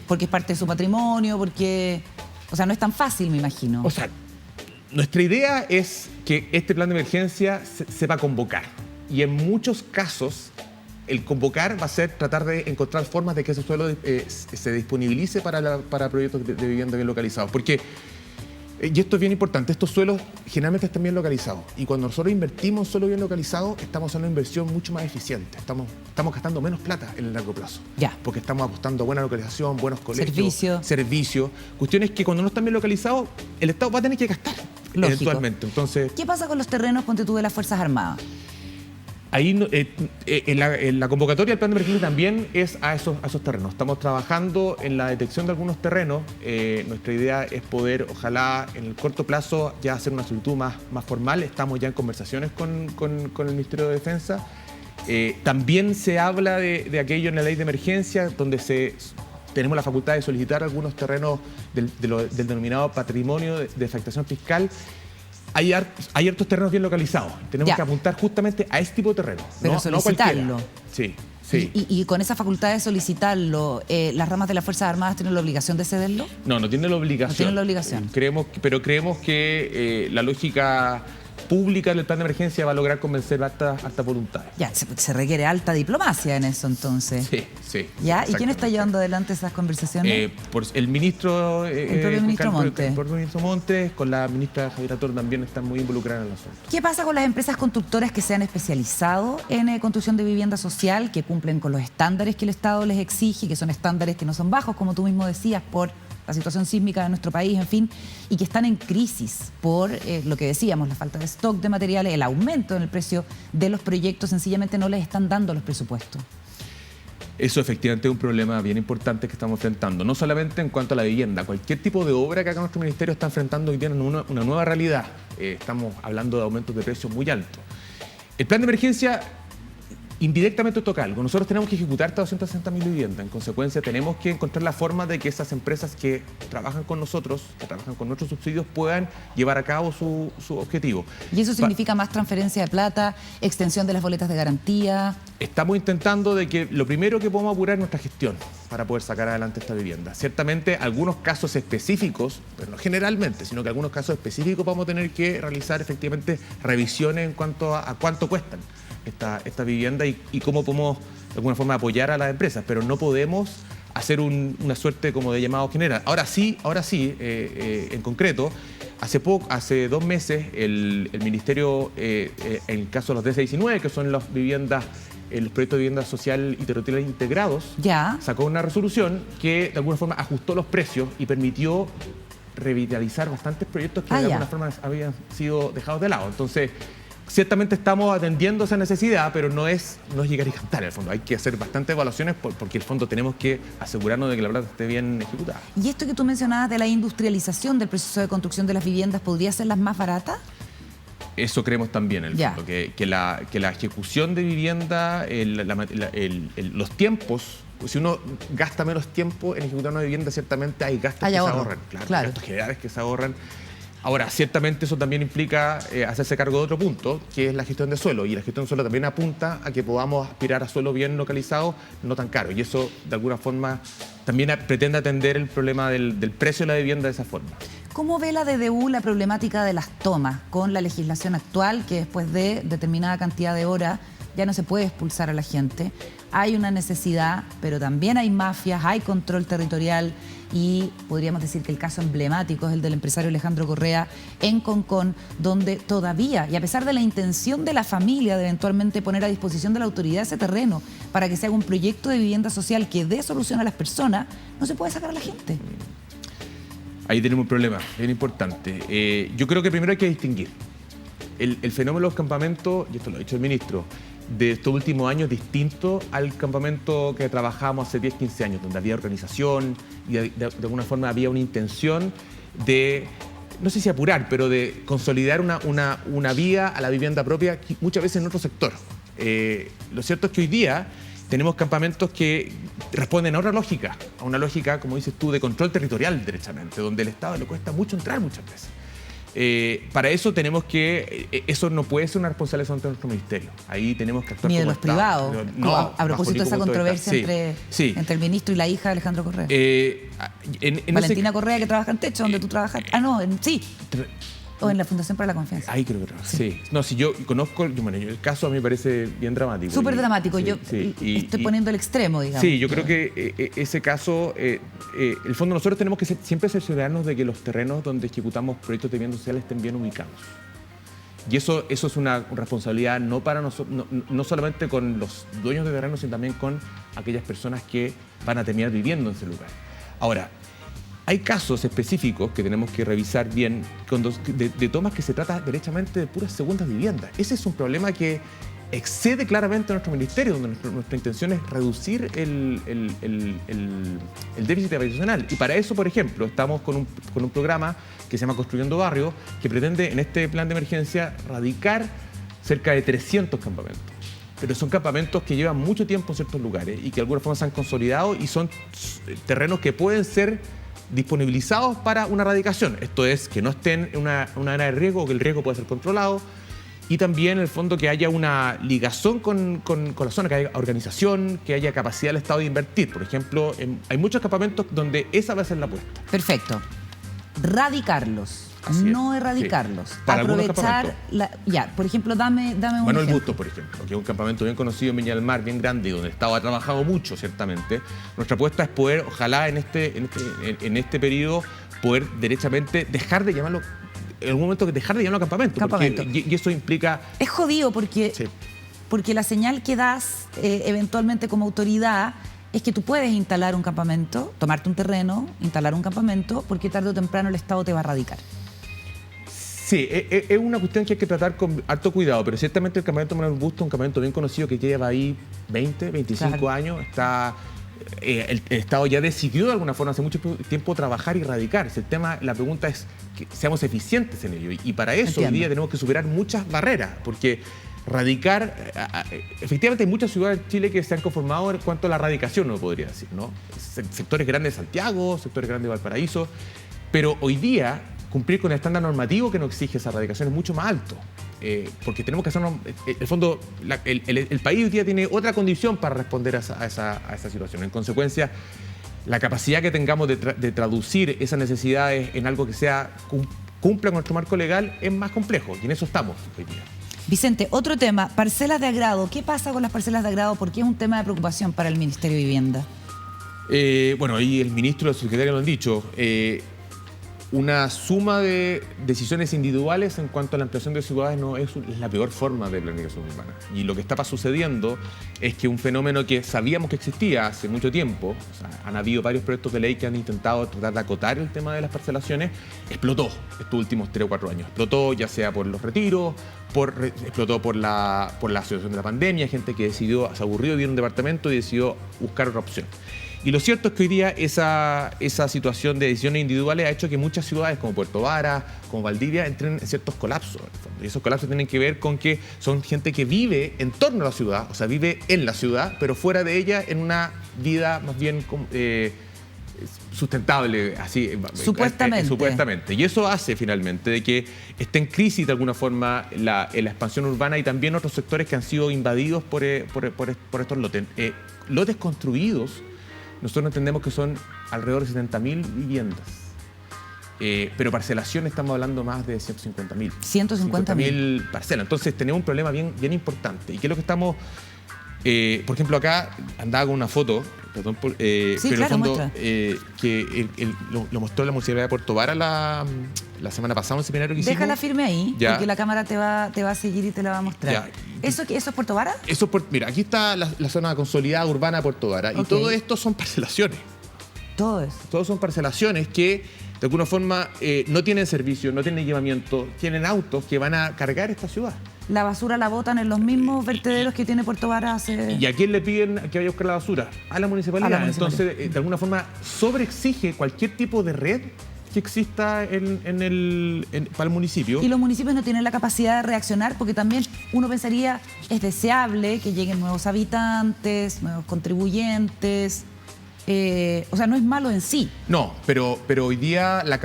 porque es parte de su patrimonio, porque... O sea, no es tan fácil, me imagino. O sea, nuestra idea es que este plan de emergencia se va a convocar. Y en muchos casos, el convocar va a ser tratar de encontrar formas de que ese suelo se disponibilice para proyectos de vivienda bien localizados. Porque, y esto es bien importante, estos suelos generalmente están bien localizados. Y cuando nosotros invertimos en suelo bien localizado, estamos haciendo una inversión mucho más eficiente. Estamos gastando menos plata en el largo plazo. Ya. Porque estamos apostando a buena localización, buenos colegios, servicios. Cuestiones que cuando no están bien localizados, el Estado va a tener que gastar. Lógico. Eventualmente. Entonces, ¿qué pasa con los terrenos, ponte tú, de las Fuerzas Armadas? Ahí en la convocatoria del plan de emergencia también es a esos terrenos. Estamos trabajando en la detección de algunos terrenos. Nuestra idea es poder, ojalá en el corto plazo, ya hacer una solicitud más formal. Estamos ya en conversaciones con el Ministerio de Defensa. También se habla de aquello en la ley de emergencia, donde tenemos la facultad de solicitar algunos terrenos del denominado patrimonio de afectación fiscal. Hay hartos terrenos bien localizados. Tenemos que apuntar justamente a este tipo de terreno. Pero solicitarlo. No sí. Y con esa facultad de solicitarlo, ¿las ramas de las Fuerzas Armadas tienen la obligación de cederlo? No tienen la obligación. No tienen la obligación. Creemos que la lógica pública del plan de emergencia va a lograr convencer altas voluntades. Ya, se requiere alta diplomacia en eso, entonces. Sí. ¿Ya? ¿Y quién está llevando adelante esas conversaciones? El ministro... el propio ministro Montes. El propio ministro Montes, con la ministra Javiera Toro también están muy involucradas en el asunto. ¿Qué pasa con las empresas constructoras que se han especializado en construcción de vivienda social, que cumplen con los estándares que el Estado les exige, que son estándares que no son bajos, como tú mismo decías, por la situación sísmica de nuestro país, en fin, y que están en crisis por lo que decíamos, la falta de stock de materiales, el aumento en el precio de los proyectos, sencillamente no les están dando los presupuestos? Eso efectivamente es un problema bien importante que estamos enfrentando, no solamente en cuanto a la vivienda, cualquier tipo de obra que acá nuestro ministerio está enfrentando hoy día en una nueva realidad. Estamos hablando de aumentos de precios muy altos. El plan de emergencia indirectamente toca algo. Nosotros tenemos que ejecutar estas 260.000 viviendas. En consecuencia, tenemos que encontrar la forma de que esas empresas que trabajan con nosotros, que trabajan con nuestros subsidios, puedan llevar a cabo su objetivo. ¿Y eso significa más transferencia de plata, extensión de las boletas de garantía? Estamos intentando de que lo primero que podemos apurar es nuestra gestión para poder sacar adelante esta vivienda. Ciertamente, algunos casos específicos, pero no generalmente, sino que algunos casos específicos vamos a tener que realizar efectivamente revisiones en cuanto a cuánto cuestan esta vivienda y cómo podemos de alguna forma apoyar a las empresas, pero no podemos hacer una suerte como de llamado general. Ahora sí, en concreto, hace 2 meses el Ministerio, en el caso de los DC-19, que son las viviendas, el proyecto de vivienda social y territorial integrados, sacó una resolución que de alguna forma ajustó los precios y permitió revitalizar bastantes proyectos que de alguna forma habían sido dejados de lado. Entonces, ciertamente estamos atendiendo esa necesidad, pero no es llegar y cantar en el fondo. Hay que hacer bastantes evaluaciones porque en el fondo tenemos que asegurarnos de que la plata esté bien ejecutada. ¿Y esto que tú mencionabas de la industrialización del proceso de construcción de las viviendas podría ser las más baratas? Eso creemos también, en el fondo, que la ejecución de vivienda, los tiempos, si uno gasta menos tiempo en ejecutar una vivienda, ciertamente hay gastos que se ahorran. Claro. Gastos generales que se ahorran. Ahora, ciertamente eso también implica hacerse cargo de otro punto, que es la gestión de suelo. Y la gestión de suelo también apunta a que podamos aspirar a suelo bien localizado, no tan caro. Y eso, de alguna forma, también pretende atender el problema del precio de la vivienda de esa forma. ¿Cómo ve la DDU la problemática de las tomas con la legislación actual, que después de determinada cantidad de horas ya no se puede expulsar a la gente? Hay una necesidad, pero también hay mafias, hay control territorial y podríamos decir que el caso emblemático es el del empresario Alejandro Correa en Concón, donde todavía, y a pesar de la intención de la familia de eventualmente poner a disposición de la autoridad ese terreno para que se haga un proyecto de vivienda social que dé solución a las personas, no se puede sacar a la gente. Ahí tenemos un problema bien importante. Yo creo que primero hay que distinguir. el fenómeno de los campamentos, y esto lo ha dicho el ministro, de estos últimos años distinto al campamento que trabajábamos hace 10, 15 años, donde había organización y de alguna forma había una intención de, no sé si apurar, pero de consolidar una vía a la vivienda propia, muchas veces en otro sector. Lo cierto es que hoy día tenemos campamentos que responden a otra lógica, a una lógica, como dices tú, de control territorial, derechamente, donde el Estado le cuesta mucho entrar muchas veces. Para eso tenemos que, eso no puede ser una responsabilidad de nuestro ministerio. Ahí tenemos que actuar ni de como los Estado. privados. No, a propósito de esa controversia entre el ministro y la hija de Alejandro Correa. Valentina Correa, que trabaja en Techo, donde tú trabajas. Sí. O en la Fundación para la Confianza. Ahí creo que trabaja. Sí. No, si yo conozco, el caso a mí me parece bien dramático. Súper dramático. Yo estoy poniendo el extremo, digamos. Sí, yo creo que ese caso, el fondo nosotros tenemos que siempre cerciorarnos de que los terrenos donde ejecutamos proyectos de vivienda social estén bien ubicados. Y eso es una responsabilidad no para nosotros, no solamente con los dueños de terrenos, sino también con aquellas personas que van a terminar viviendo en ese lugar. Ahora, hay casos específicos que tenemos que revisar bien de tomas que se trata derechamente de puras segundas viviendas. Ese es un problema que excede claramente a nuestro ministerio, donde nuestra intención es reducir el déficit habitacional. Y para eso, por ejemplo, estamos con un programa que se llama Construyendo Barrios, que pretende en este plan de emergencia radicar cerca de 300 campamentos. Pero son campamentos que llevan mucho tiempo en ciertos lugares y que de alguna forma se han consolidado y son terrenos que pueden ser disponibilizados para una radicación. Esto es, que no estén en una área de riesgo, que el riesgo pueda ser controlado, y también, en el fondo, que haya una ligazón con la zona, que haya organización, que haya capacidad del Estado de invertir. Por ejemplo, hay muchos campamentos donde esa va a ser la apuesta. Perfecto. Radicarlos, no erradicarlos. Sí. Para aprovechar por ejemplo, dame un Manuel ejemplo. Bustos, por ejemplo, que es un campamento bien conocido en Viña del Mar, bien grande, y donde el Estado ha trabajado mucho, ciertamente. Nuestra apuesta es poder, ojalá en este periodo, poder derechamente dejar de llamarlo, en algún momento dejar de llamarlo campamento. Y eso implica... Es jodido porque la señal que das eventualmente como autoridad es que tú puedes instalar un campamento, tomarte un terreno, instalar un campamento, porque tarde o temprano el Estado te va a radicar. Sí, es una cuestión que hay que tratar con harto cuidado, pero ciertamente el campamento Manuel Bustos es un campamento bien conocido que lleva ahí 20, 25 años. El Estado ya decidió de alguna forma hace mucho tiempo trabajar y radicar. La pregunta es que seamos eficientes en ello. Y para eso hoy día tenemos que superar muchas barreras, porque radicar, efectivamente hay muchas ciudades de Chile que se han conformado en cuanto a la radicación, no podría decir, ¿no? Sectores grandes de Santiago, sectores grandes de Valparaíso, pero hoy día cumplir con el estándar normativo que nos exige esa radicación es mucho más alto, porque tenemos que hacernos, en el fondo, el país hoy día tiene otra condición para responder a esa situación. En consecuencia, la capacidad que tengamos de traducir esas necesidades en algo que cumpla con nuestro marco legal es más complejo, y en eso estamos hoy día. Vicente, otro tema, parcelas de agrado. ¿Qué pasa con las parcelas de agrado? Porque es un tema de preocupación para el Ministerio de Vivienda. Bueno, ahí el ministro y el secretario lo han dicho. Una suma de decisiones individuales en cuanto a la ampliación de ciudades es la peor forma de planificación urbana. Y lo que está sucediendo es que un fenómeno que sabíamos que existía hace mucho tiempo, han habido varios proyectos de ley que han intentado tratar de acotar el tema de las parcelaciones, explotó estos últimos 3 o 4 años. Explotó ya sea por los retiros, explotó por la situación de la pandemia, gente que se aburrió de vivir en un departamento y decidió buscar otra opción. Y lo cierto es que hoy día esa situación de decisiones individuales ha hecho que muchas ciudades como Puerto Vara, como Valdivia, entren en ciertos colapsos. Y esos colapsos tienen que ver con que son gente que vive en torno a la ciudad, o sea, vive en la ciudad, pero fuera de ella en una vida más bien sustentable, así supuestamente. Y eso hace finalmente de que esté en crisis de alguna forma la expansión urbana y también otros sectores que han sido invadidos por estos lotes. Lotes construidos, nosotros entendemos que son alrededor de 70.000 viviendas. Pero parcelación estamos hablando más de 150.000. 150.000 parcelas. Entonces tenemos un problema bien importante. ¿Y qué es lo que estamos...? Por ejemplo, acá andaba con una foto, perdón, pero en el fondo que lo mostró la Municipalidad de Puerto Vara la semana pasada, un seminario que hicimos. Déjala firme ahí, porque la cámara te va a seguir y te la va a mostrar. ¿Eso es Puerto Vara? Mira, aquí está la zona consolidada urbana de Puerto Vara, y todo esto son parcelaciones. Todo eso. Todos son parcelaciones que de alguna forma no tienen servicio, no tienen equipamiento, tienen autos que van a cargar esta ciudad. La basura la botan en los mismos vertederos que tiene Puerto Varas. ¿Y a quién le piden que vaya a buscar la basura? A la municipalidad. Entonces, de alguna forma, sobreexige cualquier tipo de red que exista para el municipio. Y los municipios no tienen la capacidad de reaccionar, porque también uno pensaría es deseable que lleguen nuevos habitantes, nuevos contribuyentes. O sea, no es malo en sí. No, pero hoy día la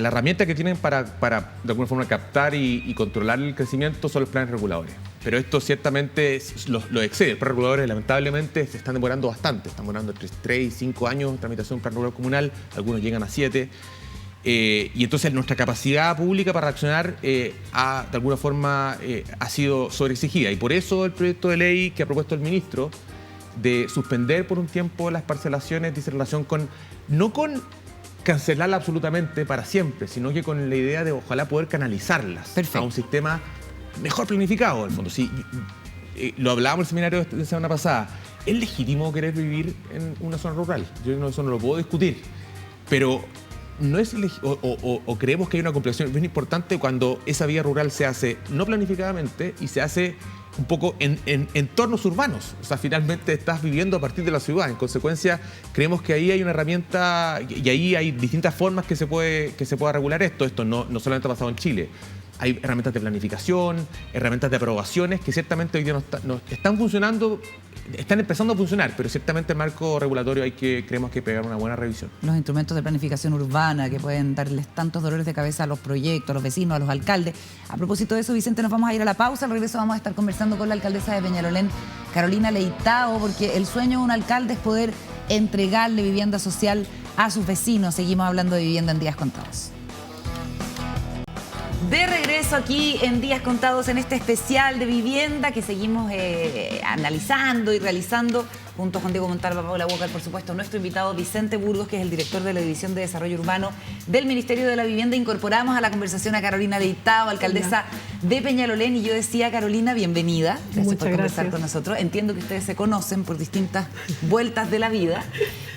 herramienta que tienen para de alguna forma captar y controlar el crecimiento son los planes reguladores. Pero esto ciertamente lo excede. Los planes reguladores lamentablemente se están demorando bastante. Están demorando entre 3 y 5 años en tramitación de un plan regulador comunal. Algunos llegan a 7. Y entonces nuestra capacidad pública para reaccionar de alguna forma ha sido sobreexigida. Y por eso el proyecto de ley que ha propuesto el ministro de suspender por un tiempo las parcelaciones dice relación con, no con cancelarla absolutamente para siempre, sino que con la idea de ojalá poder canalizarlas. Perfecto. A un sistema mejor planificado, en el fondo. Sí, lo hablábamos en el seminario de la semana pasada. Es legítimo querer vivir en una zona rural. Yo eso no lo puedo discutir. Pero no es o creemos que hay una complicación bien importante cuando esa vía rural se hace no planificadamente y se hace un poco en entornos urbanos. O sea, finalmente estás viviendo a partir de la ciudad. En consecuencia, creemos que ahí hay una herramienta y ahí hay distintas formas que se pueda regular esto. Esto no solamente ha pasado en Chile. Hay herramientas de planificación, herramientas de aprobaciones que ciertamente hoy día no están funcionando, están empezando a funcionar, pero ciertamente el marco regulatorio creemos que pegar una buena revisión. Los instrumentos de planificación urbana que pueden darles tantos dolores de cabeza a los proyectos, a los vecinos, a los alcaldes. A propósito de eso, Vicente, nos vamos a ir a la pausa. Al regreso vamos a estar conversando con la alcaldesa de Peñalolén, Carolina Leitao, porque el sueño de un alcalde es poder entregarle vivienda social a sus vecinos. Seguimos hablando de vivienda en Días Contados. De regreso aquí en Días Contados, en este especial de vivienda que seguimos analizando y realizando junto con Diego Montalva, Paula Walker, por supuesto, nuestro invitado Vicente Burgos, que es el director de la División de Desarrollo Urbano del Ministerio de la Vivienda. Incorporamos a la conversación a Carolina Leitao, alcaldesa de Peñalolén, y yo decía, Carolina, bienvenida. Gracias por conversar con nosotros. Entiendo que ustedes se conocen por distintas vueltas de la vida,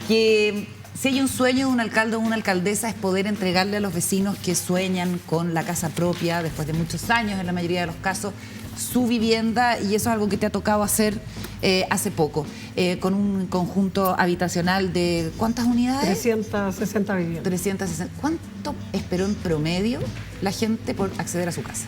que si hay un sueño de un alcalde o una alcaldesa es poder entregarle a los vecinos que sueñan con la casa propia, después de muchos años, en la mayoría de los casos, su vivienda, y eso es algo que te ha tocado hacer hace poco, con un conjunto habitacional de ¿cuántas unidades? 360 viviendas. 360. ¿Cuánto esperó en promedio la gente por acceder a su casa?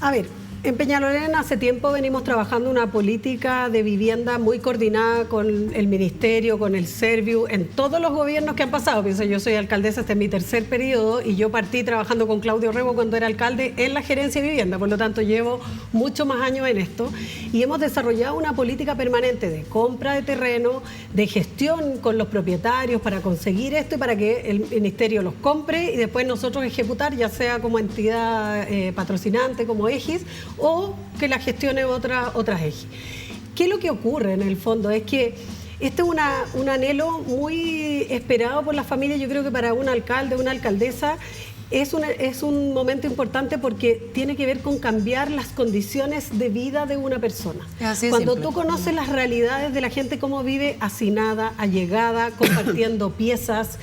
A ver, en Peñalolén hace tiempo venimos trabajando una política de vivienda muy coordinada con el Ministerio, con el Serviu, en todos los gobiernos que han pasado. Pienso, yo soy alcaldesa, este es mi tercer periodo, y yo partí trabajando con Claudio Rego cuando era alcalde en la gerencia de vivienda, por lo tanto llevo mucho más años en esto, y hemos desarrollado una política permanente de compra de terreno, de gestión con los propietarios para conseguir esto y para que el Ministerio los compre y después nosotros ejecutar, ya sea como entidad patrocinante, como EGIS, o que la gestione otras ejes. ¿Qué es lo que ocurre en el fondo? Es que este es un anhelo muy esperado por las familias. Yo creo que para un alcalde, una alcaldesa, es un momento importante porque tiene que ver con cambiar las condiciones de vida de una persona. Cuando tú conoces las realidades de la gente, cómo vive hacinada, allegada, compartiendo piezas,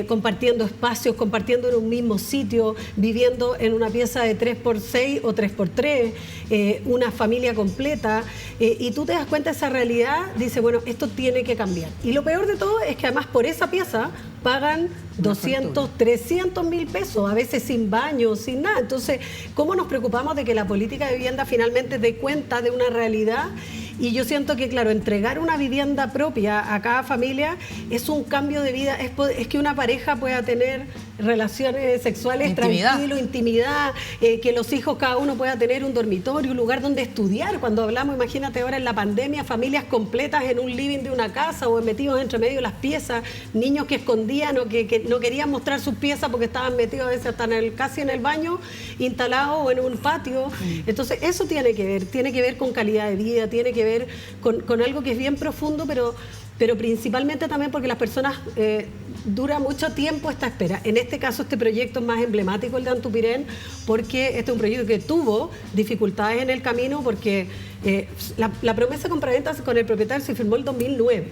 compartiendo espacios, compartiendo en un mismo sitio, viviendo en una pieza de 3x6 o 3x3, una familia completa, y tú te das cuenta de esa realidad, dices, bueno, esto tiene que cambiar. Y lo peor de todo es que además por esa pieza pagan 200, 300 mil pesos, a veces sin baño, sin nada. Entonces, ¿cómo nos preocupamos de que la política de vivienda finalmente dé cuenta de una realidad? Y yo siento que, claro, entregar una vivienda propia a cada familia es un cambio de vida, es que una pareja pueda tener relaciones sexuales tranquilo, intimidad, que los hijos cada uno pueda tener un dormitorio, un lugar donde estudiar. Cuando hablamos, imagínate ahora en la pandemia, familias completas en un living de una casa o metidos entre medio de las piezas, niños que escondían o que no querían mostrar sus piezas porque estaban metidos a veces hasta casi en el baño, instalados o en un patio. Entonces eso tiene que ver con calidad de vida, tiene que ver con algo que es bien profundo, pero principalmente también porque las personas dura mucho tiempo esta espera. En este caso, este proyecto es más emblemático, el de Antupirén, porque este es un proyecto que tuvo dificultades en el camino, porque La promesa de compraventa con el propietario se firmó el 2009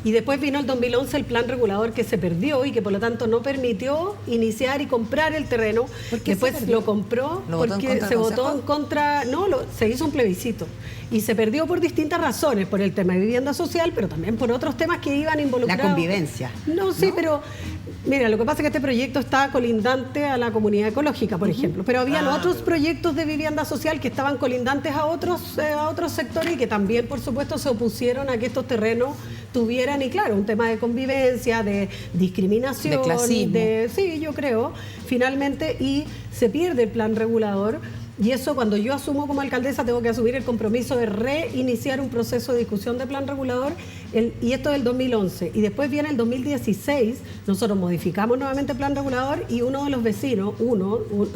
y después vino el 2011 el plan regulador que se perdió y que por lo tanto no permitió iniciar y comprar el terreno. Después lo compró porque se votó en contra, se hizo un plebiscito y se perdió por distintas razones, por el tema de vivienda social, pero también por otros temas que iban involucrados. La convivencia. Pero mira, lo que pasa es que este proyecto está colindante a la comunidad ecológica, por ejemplo, pero habían otros proyectos de vivienda social que estaban colindantes a otros sectores y que también, por supuesto, se opusieron a que estos terrenos tuvieran, y claro, un tema de convivencia, de discriminación, de clasismo. Sí, yo creo, finalmente, y se pierde el plan regulador. Y eso, cuando yo asumo como alcaldesa, tengo que asumir el compromiso de reiniciar un proceso de discusión de plan regulador, y esto es el 2011. Y después viene el 2016, nosotros modificamos nuevamente el plan regulador y uno de los vecinos,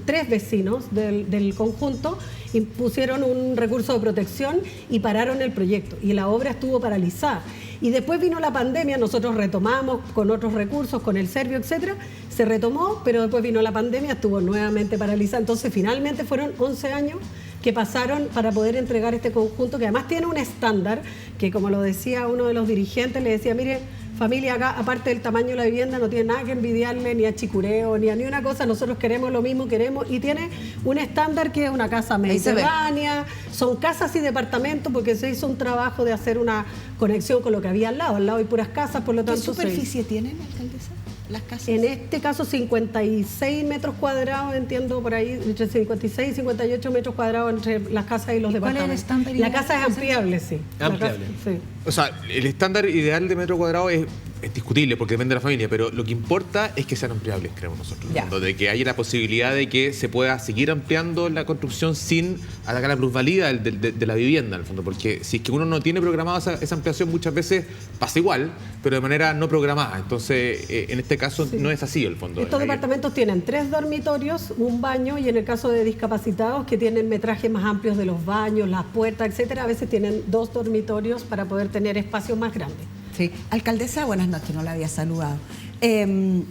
tres vecinos del conjunto, impusieron un recurso de protección y pararon el proyecto. Y la obra estuvo paralizada. Y después vino la pandemia, nosotros retomamos con otros recursos, con el Servio, etcétera, se retomó, pero después vino la pandemia, estuvo nuevamente paralizada. Entonces, finalmente fueron 11 años que pasaron para poder entregar este conjunto, que además tiene un estándar, que como lo decía uno de los dirigentes, le decía, mire, familia, acá, aparte del tamaño de la vivienda, no tiene nada que envidiarle ni a Chicureo, ni a una cosa, nosotros queremos lo mismo, y tiene un estándar que es una casa mediterránea, son casas y departamentos, porque se hizo un trabajo de hacer una conexión con lo que había al lado hay puras casas, por lo tanto... ¿Qué superficie tienen, alcaldesa, las casas? En este caso 56 metros cuadrados, entiendo por ahí, entre 56 y 58 metros cuadrados entre las casas y los departamentos. ¿Cuál es el estándar? La casa es ampliable, sí. Ampliable. Sí. O sea, el estándar ideal de metro cuadrado es discutible porque depende de la familia, pero lo que importa es que sean ampliables, creemos nosotros. De que haya la posibilidad de que se pueda seguir ampliando la construcción sin atacar la plusvalía de la vivienda, al fondo, porque si es que uno no tiene programada esa ampliación, muchas veces pasa igual, pero de manera no programada. Entonces, en este caso no es así, el fondo. Estos departamentos tienen 3 dormitorios, un baño, y en el caso de discapacitados que tienen metrajes más amplios de los baños, las puertas, etcétera, a veces tienen 2 dormitorios para poder tener espacios más grandes. Sí. Alcaldesa, buenas noches, no la había saludado. ¿Qué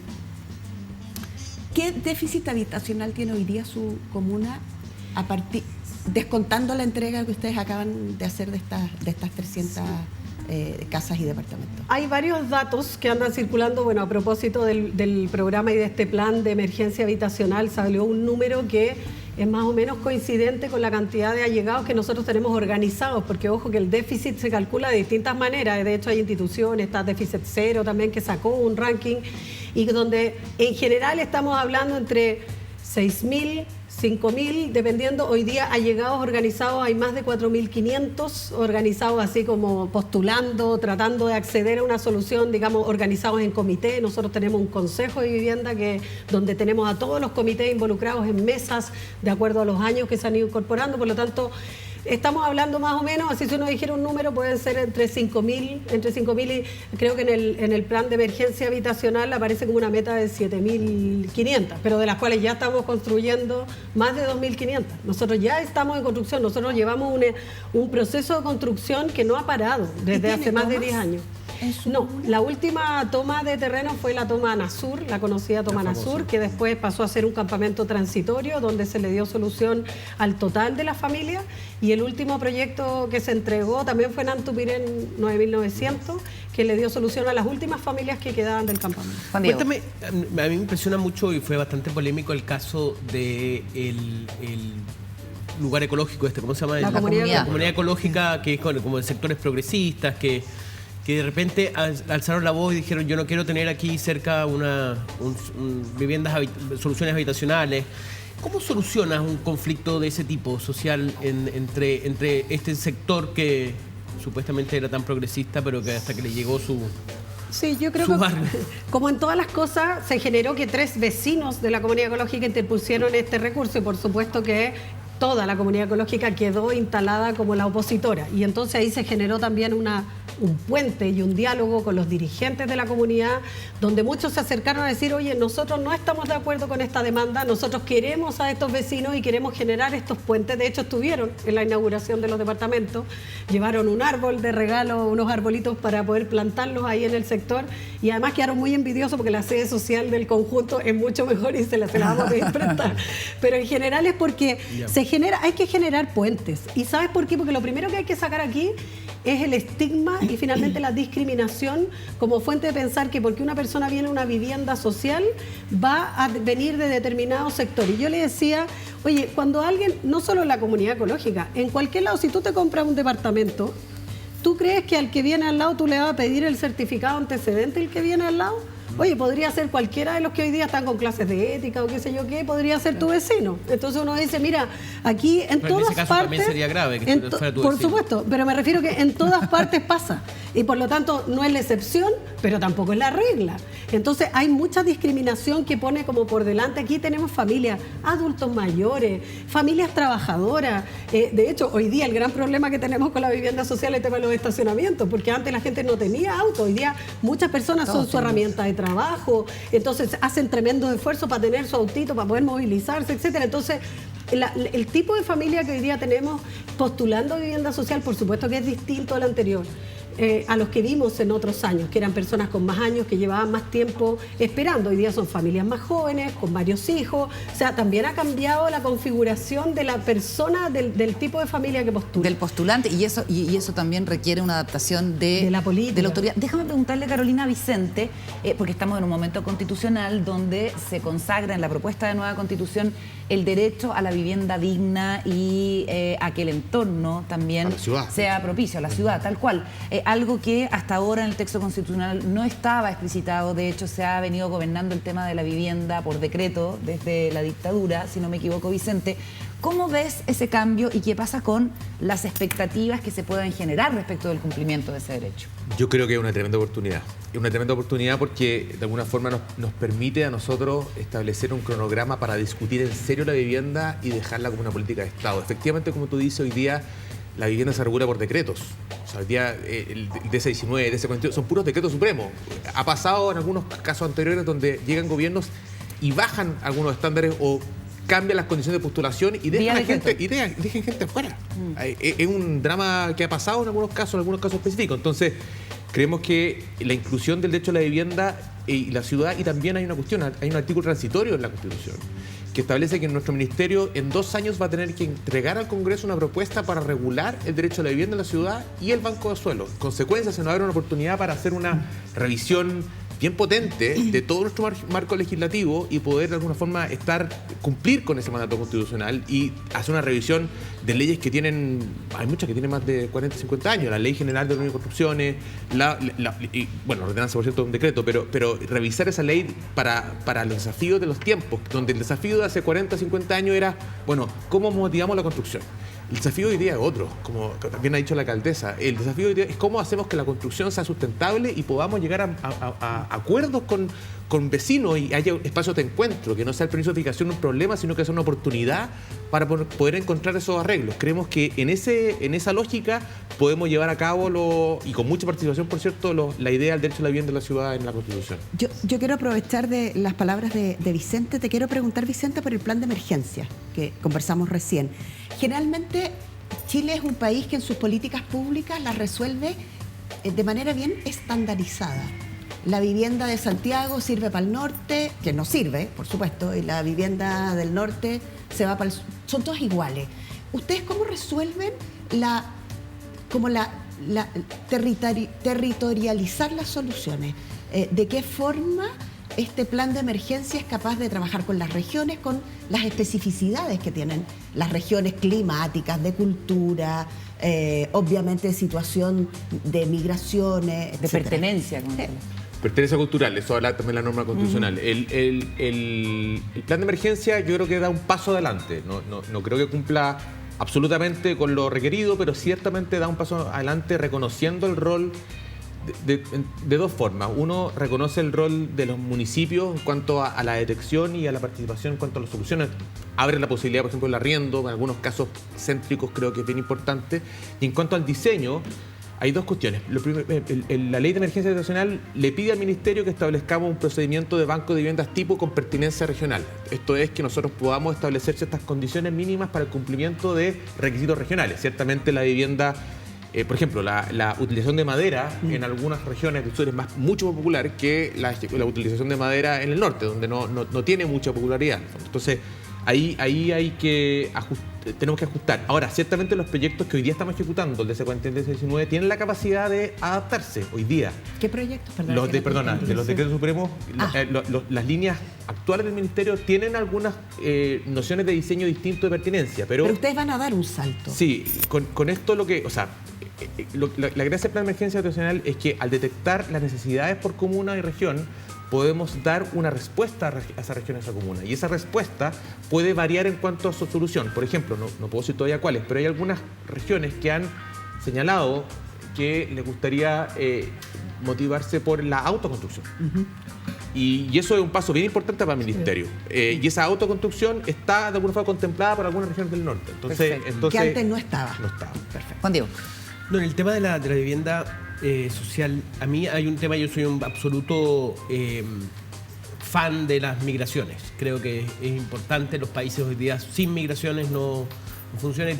déficit habitacional tiene hoy día su comuna descontando la entrega que ustedes acaban de hacer de estas 300 casas y departamentos? Hay varios datos que andan circulando. A propósito del programa y de este plan de emergencia habitacional, salió un número que es más o menos coincidente con la cantidad de allegados que nosotros tenemos organizados, porque ojo que el déficit se calcula de distintas maneras. De hecho, hay instituciones, está Déficit Cero también, que sacó un ranking, y donde en general estamos hablando entre 6.000, 5.000, dependiendo. Hoy día allegados organizados hay más de 4.500 organizados, así como postulando, tratando de acceder a una solución, digamos, organizados en comité. Nosotros tenemos un consejo de vivienda donde tenemos a todos los comités involucrados en mesas de acuerdo a los años que se han ido incorporando. Por lo tanto, estamos hablando más o menos, así si uno dijera un número, pueden ser entre 5.000 y creo que en el plan de emergencia habitacional aparece como una meta de 7.500, pero de las cuales ya estamos construyendo más de 2.500. Nosotros ya estamos en construcción, nosotros llevamos un proceso de construcción que no ha parado desde hace más de 10 años. No, la última toma de terreno fue la toma Anasur, la conocida toma Anasur, que después pasó a ser un campamento transitorio donde se le dio solución al total de la familia, y el último proyecto que se entregó también fue en Antupirén 9900, que le dio solución a las últimas familias que quedaban del campamento. Cuéntame, a mí me impresiona mucho y fue bastante polémico el caso de el lugar ecológico ¿cómo se llama? La comunidad ecológica, que es como de sectores progresistas, que de repente alzaron la voz y dijeron, yo no quiero tener aquí cerca soluciones habitacionales. ¿Cómo solucionas un conflicto de ese tipo social entre este sector que supuestamente era tan progresista, pero que hasta que le llegó su... Sí, yo creo que como en todas las cosas se generó que 3 vecinos de la comunidad ecológica interpusieron este recurso, y por supuesto que toda la comunidad ecológica quedó instalada como la opositora, y entonces ahí se generó también una un puente y un diálogo con los dirigentes de la comunidad, donde muchos se acercaron a decir, oye, nosotros no estamos de acuerdo con esta demanda, nosotros queremos a estos vecinos y queremos generar estos puentes. De hecho, estuvieron en la inauguración de los departamentos, llevaron un árbol de regalo, unos arbolitos para poder plantarlos ahí en el sector, y además quedaron muy envidiosos porque la sede social del conjunto es mucho mejor y se la vamos a pedir prestar. Pero en general es porque hay que generar puentes. ¿Y sabes por qué? Porque lo primero que hay que sacar aquí es el estigma y finalmente la discriminación como fuente de pensar que porque una persona viene a una vivienda social va a venir de determinado sector. Y yo le decía, oye, cuando alguien, no solo en la comunidad ecológica, en cualquier lado, si tú te compras un departamento, ¿tú crees que al que viene al lado tú le vas a pedir el certificado antecedente el que viene al lado? Oye, podría ser cualquiera de los que hoy día están con clases de ética o qué sé yo qué, podría ser tu vecino. Entonces uno dice, mira, aquí en todas partes... En ese caso también sería grave que fuera tu vecino. Por supuesto, pero me refiero que en todas partes pasa. Y por lo tanto no es la excepción, pero tampoco es la regla. Entonces hay mucha discriminación que pone como por delante. Aquí tenemos familias, adultos mayores, familias trabajadoras. De hecho, hoy día el gran problema que tenemos con la vivienda social es el tema de los estacionamientos, porque antes la gente no tenía auto. Hoy día muchas personas son su herramienta de trabajo, entonces hacen tremendos esfuerzos para tener su autito, para poder movilizarse, etcétera. Entonces, el tipo de familia que hoy día tenemos postulando vivienda social, por supuesto que es distinto al anterior. A los que vimos en otros años, que eran personas con más años, que llevaban más tiempo esperando. Hoy día son familias más jóvenes, con varios hijos. O sea, también ha cambiado la configuración de la persona, del tipo de familia que postula. Del postulante, y eso también requiere una adaptación de la política. De la autoridad. Déjame preguntarle, Carolina Vicente, porque estamos en un momento constitucional donde se consagra en la propuesta de nueva constitución el derecho a la vivienda digna y a que el entorno también sea propicio, a la ciudad, tal cual. Algo que hasta ahora en el texto constitucional no estaba explicitado. De hecho, se ha venido gobernando el tema de la vivienda por decreto desde la dictadura, si no me equivoco, Vicente. ¿Cómo ves ese cambio y qué pasa con las expectativas que se pueden generar respecto del cumplimiento de ese derecho? Yo creo que es una tremenda oportunidad. Es una tremenda oportunidad porque de alguna forma nos permite a nosotros establecer un cronograma para discutir en serio la vivienda y dejarla como una política de Estado. Efectivamente, como tú dices, hoy día la vivienda se regula por decretos. O sea, hoy día el DC-19, el DC-42 son puros decretos supremos. Ha pasado en algunos casos anteriores donde llegan gobiernos y bajan algunos estándares o cambian las condiciones de postulación y dejan gente afuera. Es un drama que ha pasado en algunos casos específicos. Entonces, creemos que la inclusión del derecho a la vivienda y la ciudad, y también hay una cuestión, hay un artículo transitorio en la Constitución que establece que nuestro ministerio en 2 años va a tener que entregar al Congreso una propuesta para regular el derecho a la vivienda en la ciudad y el banco de suelo. En consecuencia, se nos abre una oportunidad para hacer una revisión bien potente de todo nuestro marco legislativo y poder de alguna forma cumplir con ese mandato constitucional y hacer una revisión de leyes que hay muchas que tienen más de 40, 50 años, la Ley General de Orden y Construcciones, ordenanza por cierto de un decreto, pero revisar esa ley para los desafíos de los tiempos, donde el desafío de hace 40, 50 años era, ¿cómo motivamos la construcción? El desafío hoy día es otro, como también ha dicho la alcaldesa. El desafío hoy día es cómo hacemos que la construcción sea sustentable y podamos llegar a acuerdos con vecinos y haya espacios de encuentro, que no sea el permiso de edificación un problema, sino que sea una oportunidad para poder encontrar esos arreglos. Creemos que en esa lógica podemos llevar a cabo, y con mucha participación, por cierto, la idea del derecho a la vivienda de la ciudad en la Constitución. Yo quiero aprovechar de las palabras de Vicente. Te quiero preguntar, Vicente, por el plan de emergencia que conversamos recién. Generalmente, Chile es un país que en sus políticas públicas las resuelve de manera bien estandarizada. La vivienda de Santiago sirve para el norte, que no sirve, por supuesto, y la vivienda del norte se va para el sur. Son todas iguales. ¿Ustedes cómo resuelven territorializar las soluciones? ¿De qué forma este plan de emergencia es capaz de trabajar con las regiones, con las especificidades que tienen las regiones climáticas, de cultura, obviamente de situación de migraciones, de etcétera? Pertenencia. Pertenencia cultural, eso habla también la norma constitucional. El plan de emergencia yo creo que da un paso adelante. No creo que cumpla absolutamente con lo requerido, pero ciertamente da un paso adelante reconociendo el rol de 2 formas. Uno, reconoce el rol de los municipios en cuanto a la detección y a la participación en cuanto a las soluciones. Abre la posibilidad, por ejemplo, del arriendo, en algunos casos céntricos creo que es bien importante. Y en cuanto al diseño, Hay dos cuestiones. La ley de emergencia habitacional le pide al Ministerio que establezcamos un procedimiento de banco de viviendas tipo con pertinencia regional. Esto es que nosotros podamos establecer ciertas condiciones mínimas para el cumplimiento de requisitos regionales. Ciertamente la vivienda, por ejemplo, la utilización de madera en algunas regiones del sur es mucho más popular que la utilización de madera en el norte, donde no tiene mucha popularidad. Entonces, ahí hay que tenemos que ajustar. Ahora, ciertamente los proyectos que hoy día estamos ejecutando, el DC-40 y el DC-19, tienen la capacidad de adaptarse hoy día. ¿Qué proyectos? De los decretos supremos, las líneas actuales del Ministerio tienen algunas nociones de diseño distinto de pertinencia, pero ustedes van a dar un salto. Sí, con esto la gracia del plan de emergencia habitacional es que al detectar las necesidades por comuna y región, podemos dar una respuesta a esa región, a esa comuna. Y esa respuesta puede variar en cuanto a su solución. Por ejemplo, no puedo decir todavía cuáles, pero hay algunas regiones que han señalado que les gustaría motivarse por la autoconstrucción. Y eso es un paso bien importante para el Ministerio. Y esa autoconstrucción está de alguna forma contemplada por algunas regiones del norte. Entonces, que antes no estaba. No estaba. Perfecto. Juan Diego. No, en el tema de la vivienda social, a mí hay un tema, yo soy un absoluto fan de las migraciones. Creo que es importante, los países hoy día sin migraciones no funcionan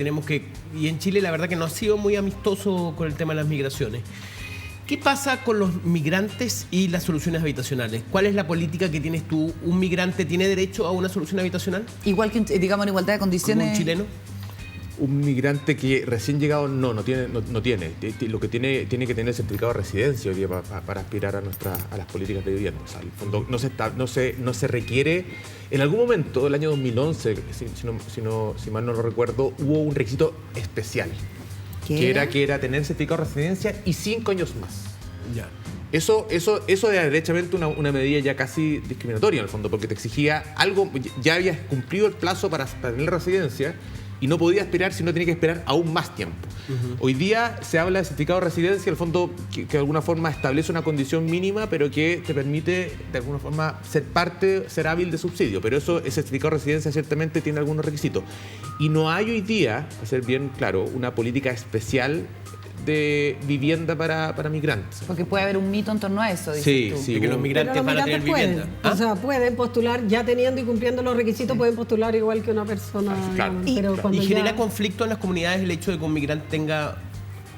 y en Chile la verdad que no ha sido muy amistoso con el tema de las migraciones. ¿Qué pasa con los migrantes y las soluciones habitacionales? ¿Cuál es la política que tienes tú? ¿Un migrante tiene derecho a una solución habitacional? Igual que, digamos, en igualdad de condiciones. ¿Como un chileno? Un migrante que recién llegado no tiene. Lo que tiene que tener certificado de residencia hoy día para aspirar a las políticas de vivienda. O sea, al fondo no se requiere. En algún momento, el año 2011, si mal no lo recuerdo, hubo un requisito especial. Que era tener certificado de residencia y 5 años más. Ya. Eso era derechamente una medida ya casi discriminatoria en el fondo, porque te exigía algo, ya habías cumplido el plazo para tener residencia y no podía esperar, sino tenía que esperar aún más tiempo. Hoy día se habla de certificado de residencia, el fondo que de alguna forma establece una condición mínima, pero que te permite de alguna forma ser hábil de subsidio. Pero ese certificado de residencia ciertamente tiene algunos requisitos. Y no hay hoy día, para ser bien claro, una política especial de vivienda para migrantes. Porque puede haber un mito en torno a eso, dices tú. Sí, que los migrantes van a tener vivienda. O sea, pueden postular, ya teniendo y cumpliendo los requisitos, pueden postular igual que una persona. Claro. ¿Y genera conflicto en las comunidades el hecho de que un migrante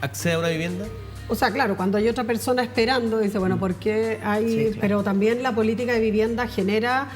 acceda a una vivienda? O sea, claro, cuando hay otra persona esperando, dice, bueno, ¿por qué hay...? Sí, claro. Pero también la política de vivienda genera...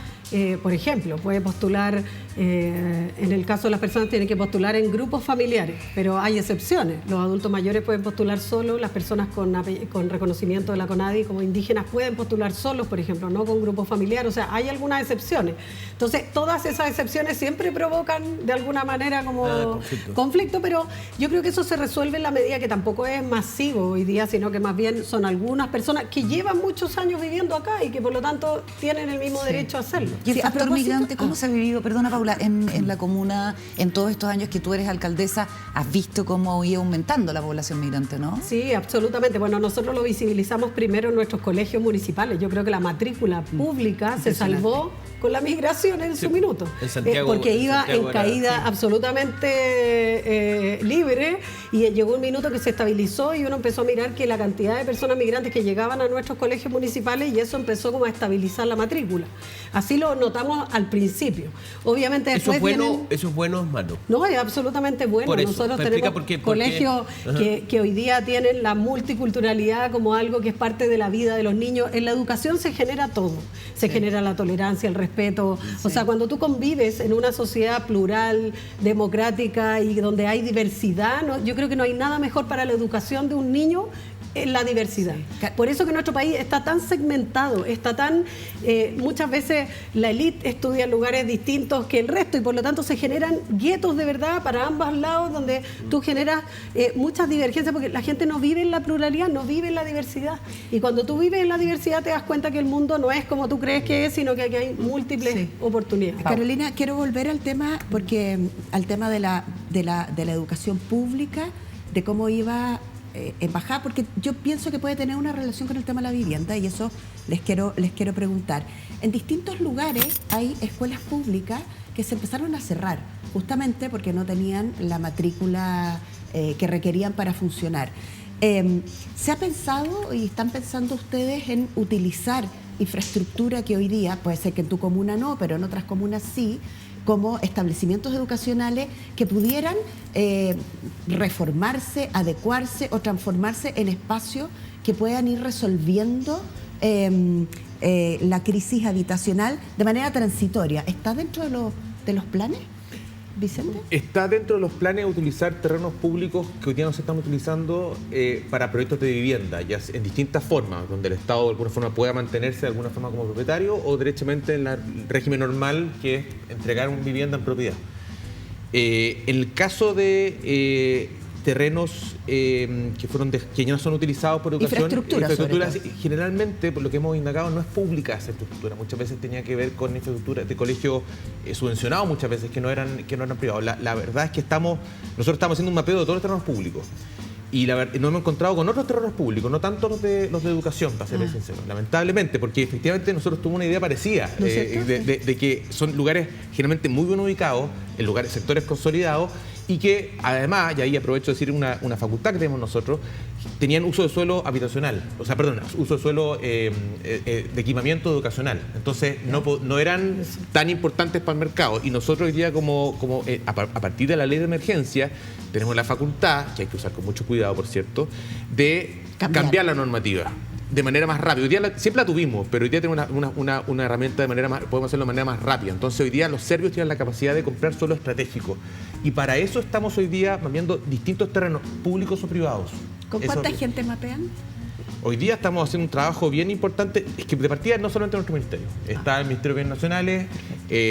por ejemplo, puede postular, en el caso de las personas tienen que postular en grupos familiares, pero hay excepciones. Los adultos mayores pueden postular solos, las personas con reconocimiento de la CONADI como indígenas pueden postular solos, por ejemplo, no con grupos familiares. O sea, hay algunas excepciones. Entonces, todas esas excepciones siempre provocan de alguna manera como conflicto, pero yo creo que eso se resuelve en la medida que tampoco es masivo hoy día, sino que más bien son algunas personas que llevan muchos años viviendo acá y que por lo tanto tienen el mismo derecho a hacerlo. Y el factor migrante, ¿cómo se ha vivido? Perdona, Paula, en la comuna, en todos estos años que tú eres alcaldesa, has visto cómo iba aumentando la población migrante, ¿no? Sí, absolutamente. Bueno, nosotros lo visibilizamos primero en nuestros colegios municipales. Yo creo que la matrícula pública se salvó con la migración en su minuto. En Santiago, porque iba en caída absolutamente libre y llegó un minuto que se estabilizó y uno empezó a mirar que la cantidad de personas migrantes que llegaban a nuestros colegios municipales y eso empezó como a estabilizar la matrícula. Así lo notamos al principio. Obviamente después ¿Eso es bueno o es malo? No, es absolutamente bueno. Por eso, nosotros tenemos colegios que hoy día tienen la multiculturalidad como algo que es parte de la vida de los niños. En la educación se genera todo. Se genera la tolerancia, el respeto. O sea, cuando tú convives en una sociedad plural, democrática y donde hay diversidad, yo creo que no hay nada mejor para la educación de un niño en la diversidad. Por eso que nuestro país está tan segmentado, está tan... muchas veces la élite estudia en lugares distintos que el resto y por lo tanto se generan guetos de verdad para ambos lados donde tú generas muchas divergencias porque la gente no vive en la pluralidad, no vive en la diversidad. Y cuando tú vives en la diversidad te das cuenta que el mundo no es como tú crees que es, sino que aquí hay múltiples oportunidades. Carolina, quiero volver al tema de la educación pública, de cómo iba... en bajada, porque yo pienso que puede tener una relación con el tema de la vivienda y eso les quiero preguntar. En distintos lugares hay escuelas públicas que se empezaron a cerrar, justamente porque no tenían la matrícula que requerían para funcionar. ¿Se ha pensado y están pensando ustedes en utilizar infraestructura que hoy día, puede ser que en tu comuna no, pero en otras comunas sí, como establecimientos educacionales que pudieran reformarse, adecuarse o transformarse en espacios que puedan ir resolviendo la crisis habitacional de manera transitoria? ¿Está dentro de los planes, Vicente? Está dentro de los planes utilizar terrenos públicos que hoy día no se están utilizando para proyectos de vivienda, ya en distintas formas, donde el Estado de alguna forma pueda mantenerse de alguna forma como propietario o derechamente en el régimen normal, que es entregar una vivienda en propiedad. En el caso de terrenos que ya no son utilizados por educación, infraestructura generalmente, por lo que hemos indagado, no es pública esa infraestructura. Muchas veces tenía que ver con infraestructura de colegios subvencionados, muchas veces que no eran privados. La verdad es que nosotros estamos haciendo un mapeo de todos los terrenos públicos y nos hemos encontrado con otros terrenos públicos, no tanto los de educación, para serles sincero, lamentablemente, porque efectivamente nosotros tuvimos una idea parecida de que son lugares generalmente muy bien ubicados, en sectores consolidados, y que además, y ahí aprovecho de decir una facultad que tenemos nosotros, tenían uso de suelo habitacional, uso de suelo de equipamiento educacional. Entonces no eran tan importantes para el mercado. Y nosotros hoy día, a partir de la ley de emergencia, tenemos la facultad, que hay que usar con mucho cuidado, por cierto, de cambiar la normativa de manera más rápida. Hoy día siempre la tuvimos, pero hoy día tenemos una herramienta podemos hacerlo de manera más rápida. Entonces hoy día los serbios tienen la capacidad de comprar suelo estratégico. Y para eso estamos hoy día mapeando distintos terrenos, públicos o privados. ¿Con cuánta gente mapean? Hoy día estamos haciendo un trabajo bien importante, es que de partida no solamente nuestro ministerio, está el Ministerio de Bienes Nacionales,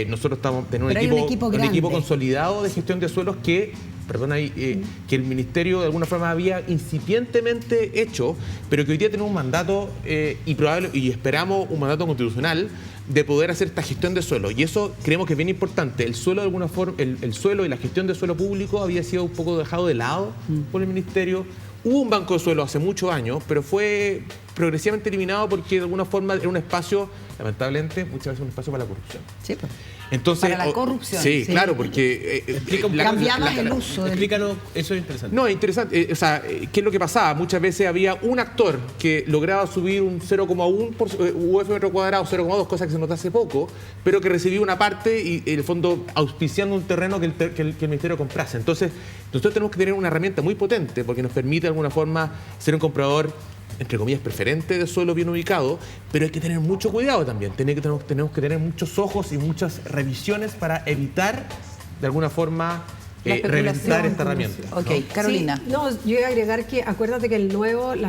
nosotros tenemos un equipo consolidado de gestión de suelos que el Ministerio de alguna forma había incipientemente hecho, pero que hoy día tenemos un mandato y esperamos un mandato constitucional de poder hacer esta gestión de suelo. Y eso creemos que es bien importante. El suelo, de alguna forma, el suelo y la gestión de suelo público había sido un poco dejado de lado por el Ministerio. Hubo un banco de suelo hace muchos años, pero fue progresivamente eliminado porque de alguna forma era un espacio, lamentablemente, muchas veces un espacio para la corrupción. Sí, pues. Entonces, para la corrupción. Sí, claro, porque... cambiabas el uso. Explícanos, eso es interesante. No, es interesante. ¿Qué es lo que pasaba? Muchas veces había un actor que lograba subir un 0,1 UF metro cuadrado, 0,2, cosa que se notó hace poco, pero que recibía una parte y, en el fondo, auspiciando un terreno que el Ministerio comprase. Entonces, nosotros tenemos que tener una herramienta muy potente porque nos permite, de alguna forma, ser un comprador, entre comillas, preferente de suelo bien ubicado, pero hay que tener mucho cuidado también. Tenemos que tener muchos ojos y muchas revisiones para evitar, de alguna forma, reventar esta herramienta. Ok, ¿no? Carolina. Sí, yo iba a agregar que acuérdate que la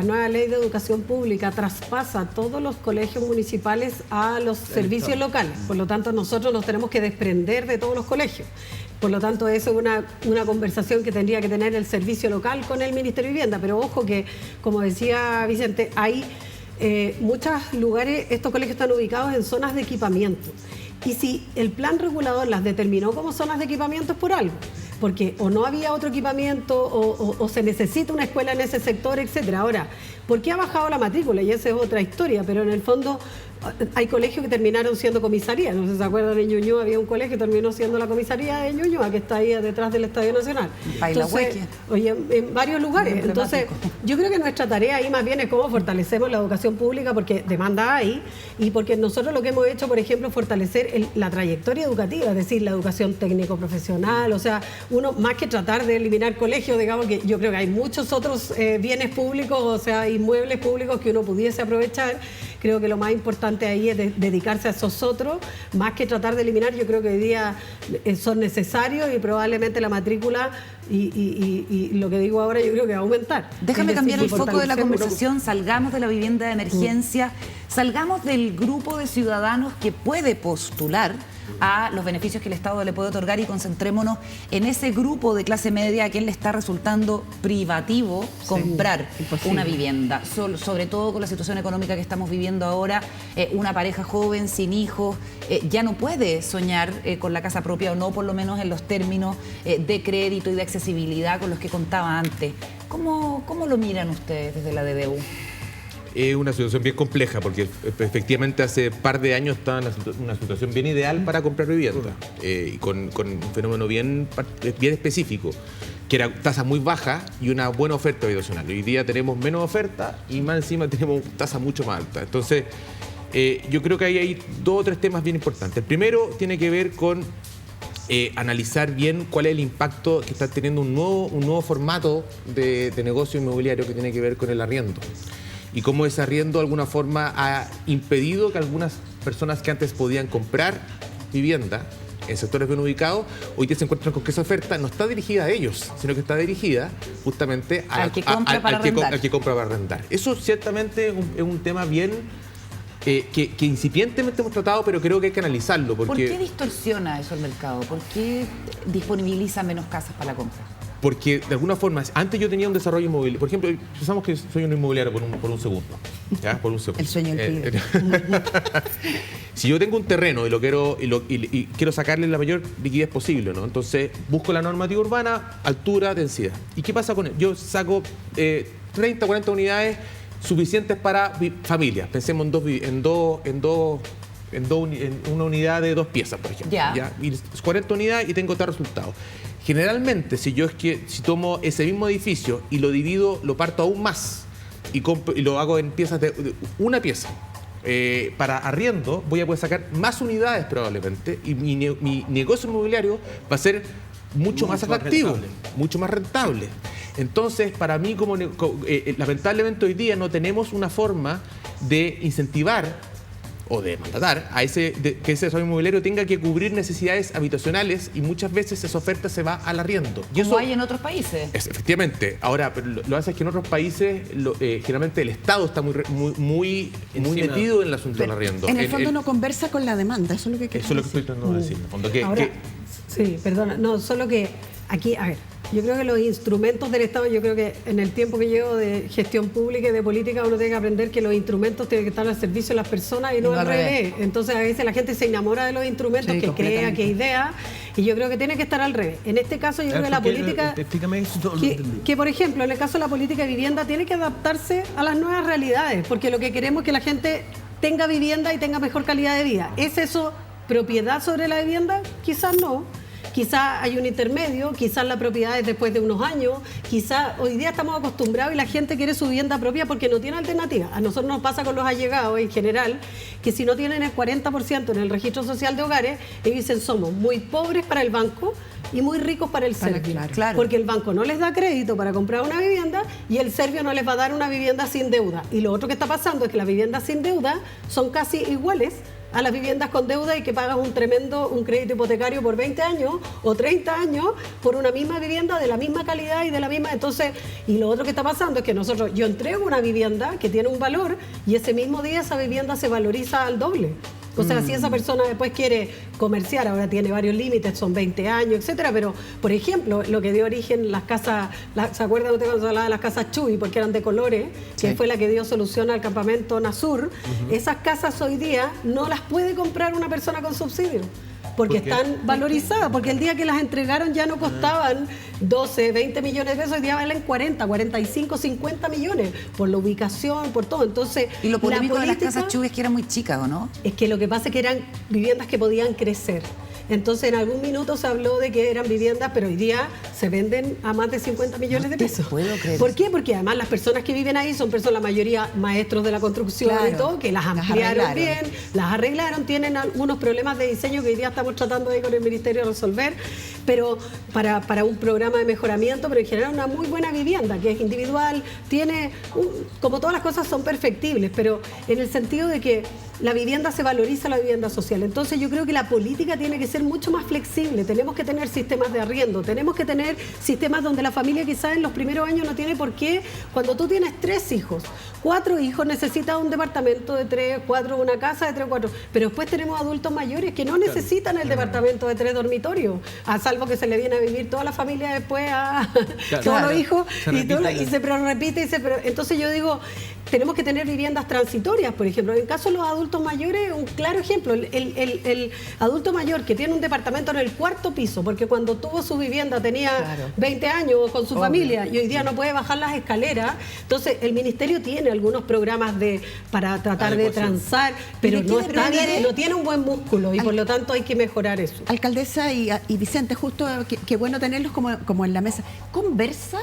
nueva ley de educación pública traspasa todos los colegios municipales a los servicios locales. Por lo tanto, nosotros nos tenemos que desprender de todos los colegios. Por lo tanto, eso es una conversación que tendría que tener el servicio local con el Ministerio de Vivienda. Pero ojo que, como decía Vicente, hay muchos lugares, estos colegios están ubicados en zonas de equipamiento. Y si el plan regulador las determinó como zonas de equipamiento es por algo. Porque o no había otro equipamiento o se necesita una escuela en ese sector, etcétera. Ahora, ¿por qué ha bajado la matrícula? Y esa es otra historia, pero en el fondo hay colegios que terminaron siendo comisaría. No sé si se acuerdan, en Ñuñoa había un colegio que terminó siendo la comisaría de Ñuñoa, que está ahí detrás del Estadio Nacional. Entonces, en varios lugares. Entonces, yo creo que nuestra tarea ahí más bien es cómo fortalecemos la educación pública, porque demanda hay, y porque nosotros lo que hemos hecho, por ejemplo, es fortalecer la trayectoria educativa, es decir, la educación técnico-profesional. O sea, uno, más que tratar de eliminar colegios, digamos que yo creo que hay muchos otros bienes públicos, o sea, inmuebles públicos que uno pudiese aprovechar. Creo que lo más importante ahí es dedicarse a esos otros, más que tratar de eliminar. Yo creo que hoy día son necesarios y probablemente la matrícula y lo que digo ahora yo creo que va a aumentar. Déjame cambiar el foco de la conversación, salgamos de la vivienda de emergencia, salgamos del grupo de ciudadanos que puede postular a los beneficios que el Estado le puede otorgar y concentrémonos en ese grupo de clase media a quien le está resultando privativo comprar una vivienda, sobre todo con la situación económica que estamos viviendo ahora. Una pareja joven, sin hijos, ya no puede soñar con la casa propia, o no por lo menos en los términos de crédito y de accesibilidad con los que contaba antes. ¿Cómo lo miran ustedes desde la DBU? Es una situación bien compleja porque efectivamente hace par de años estaba en una situación bien ideal para comprar vivienda y con un fenómeno bien específico, que era tasa muy baja y una buena oferta habitacional. Hoy día tenemos menos oferta y más encima tenemos tasa mucho más alta. Entonces, yo creo que ahí hay 2 o 3 temas bien importantes. El primero tiene que ver con analizar bien cuál es el impacto que está teniendo un nuevo formato de negocio inmobiliario que tiene que ver con el arriendo. Y cómo ese arriendo de alguna forma ha impedido que algunas personas que antes podían comprar vivienda en sectores bien ubicados, hoy día se encuentran con que esa oferta no está dirigida a ellos, sino que está dirigida justamente al que compra para arrendar. Eso ciertamente es un tema bien que incipientemente hemos tratado, pero creo que hay que analizarlo. ¿Por qué distorsiona eso el mercado? ¿Por qué disponibiliza menos casas para la compra? Porque de alguna forma, antes yo tenía un desarrollo inmobiliario. Por ejemplo, pensamos que soy un inmobiliario por un segundo. ¿Ya? Por un segundo. El sueño del pibe. Si yo tengo un terreno y quiero sacarle la mayor liquidez posible, ¿no? Entonces busco la normativa urbana, altura, densidad. ¿Y qué pasa con él? Yo saco 30, 40 unidades suficientes para familias. Pensemos en una unidad de 2 piezas, por ejemplo. ¿Ya? Y 40 unidades y tengo tal resultado. Generalmente, si tomo ese mismo edificio y lo divido, lo parto aún más y lo hago en piezas de una pieza, para arriendo voy a poder sacar más unidades probablemente y mi negocio inmobiliario va a ser mucho más atractivo, mucho más rentable. Entonces, para mí, lamentablemente hoy día no tenemos una forma de incentivar o de mandatar a que ese desarrollo inmobiliario tenga que cubrir necesidades habitacionales y muchas veces esa oferta se va al arriendo. Como hay en otros países. Efectivamente. Ahora, lo que pasa es que en otros países generalmente el Estado está muy metido en el asunto del arriendo. En el fondo no conversa con la demanda, eso es lo que Eso es lo que estoy tratando de decir. En el fondo, sí, perdona. No, solo que aquí, a ver, yo creo que los instrumentos del Estado, yo creo que en el tiempo que llevo de gestión pública y de política, uno tiene que aprender que los instrumentos tienen que estar al servicio de las personas y no al revés. Entonces, a veces la gente se enamora de los instrumentos, que crea, que idea, y yo creo que tiene que estar al revés. En este caso, yo creo que la política... Explícame eso. Que, por ejemplo, en el caso de la política de vivienda, tiene que adaptarse a las nuevas realidades, porque lo que queremos es que la gente tenga vivienda y tenga mejor calidad de vida. ¿Es eso propiedad sobre la vivienda? Quizás no. Quizás hay un intermedio, quizás la propiedad es después de unos años, quizás hoy día estamos acostumbrados y la gente quiere su vivienda propia porque no tiene alternativa. A nosotros nos pasa con los allegados en general, que si no tienen el 40% en el registro social de hogares, ellos dicen somos muy pobres para el banco y muy ricos para el Servio. Claro. Porque el banco no les da crédito para comprar una vivienda y el Servio no les va a dar una vivienda sin deuda. Y lo otro que está pasando es que las viviendas sin deuda son casi iguales a las viviendas con deuda y que pagas un crédito hipotecario por 20 años o 30 años por una misma vivienda de la misma calidad y de la misma. Entonces, y lo otro que está pasando es que yo entrego una vivienda que tiene un valor y ese mismo día esa vivienda se valoriza al doble. O sea, si esa persona después quiere comerciar, ahora tiene varios límites, son 20 años, etcétera, pero, por ejemplo, lo que dio origen las casas, ¿se acuerdan usted cuando se hablaba de las casas Chuy, porque eran de colores, que fue la que dio solución al campamento Nasur? Esas casas hoy día no las puede comprar una persona con subsidio. Porque están valorizadas, porque el día que las entregaron ya no costaban 12, 20 millones de pesos, hoy día valen 40, 45, 50 millones, por la ubicación, por todo. Entonces, y lo polémico de las casas Chuy es que eran muy chicas, ¿o no? Es que lo que pasa es que eran viviendas que podían crecer. Entonces, en algún minuto se habló de que eran viviendas, pero hoy día se venden a más de 50 millones de pesos. Puedo creer. ¿Por qué? Porque además las personas que viven ahí son personas, la mayoría maestros de la construcción y todo, que las ampliaron bien, las arreglaron, tienen algunos problemas de diseño que hoy día estamos tratando de con el Ministerio de resolver, pero para un programa de mejoramiento, pero en general una muy buena vivienda, que es individual, tiene, como todas las cosas son perfectibles, pero en el sentido de que la vivienda se valoriza, la vivienda social. Entonces yo creo que la política tiene que ser mucho más flexible. Tenemos que tener sistemas de arriendo, tenemos que tener sistemas donde la familia quizás en los primeros años no tiene por qué. Cuando tú tienes 3 hijos, 4 hijos, necesitas un departamento de 3, 4, una casa de 3, 4. Pero después tenemos adultos mayores que no necesitan el departamento de 3 dormitorios, a salvo que se le viene a vivir toda la familia después a todos los hijos. Entonces yo digo, tenemos que tener viviendas transitorias, por ejemplo. En el caso de los adultos mayores, un claro ejemplo, el adulto mayor que tiene un departamento en el 4º piso, porque cuando tuvo su vivienda tenía 20 años con su familia y hoy día no puede bajar las escaleras. Entonces, el ministerio tiene algunos programas para tratar de transar, pero no tiene un buen músculo y por lo tanto hay que mejorar eso. Alcaldesa y Vicente, justo qué bueno tenerlos como en la mesa. ¿Conversa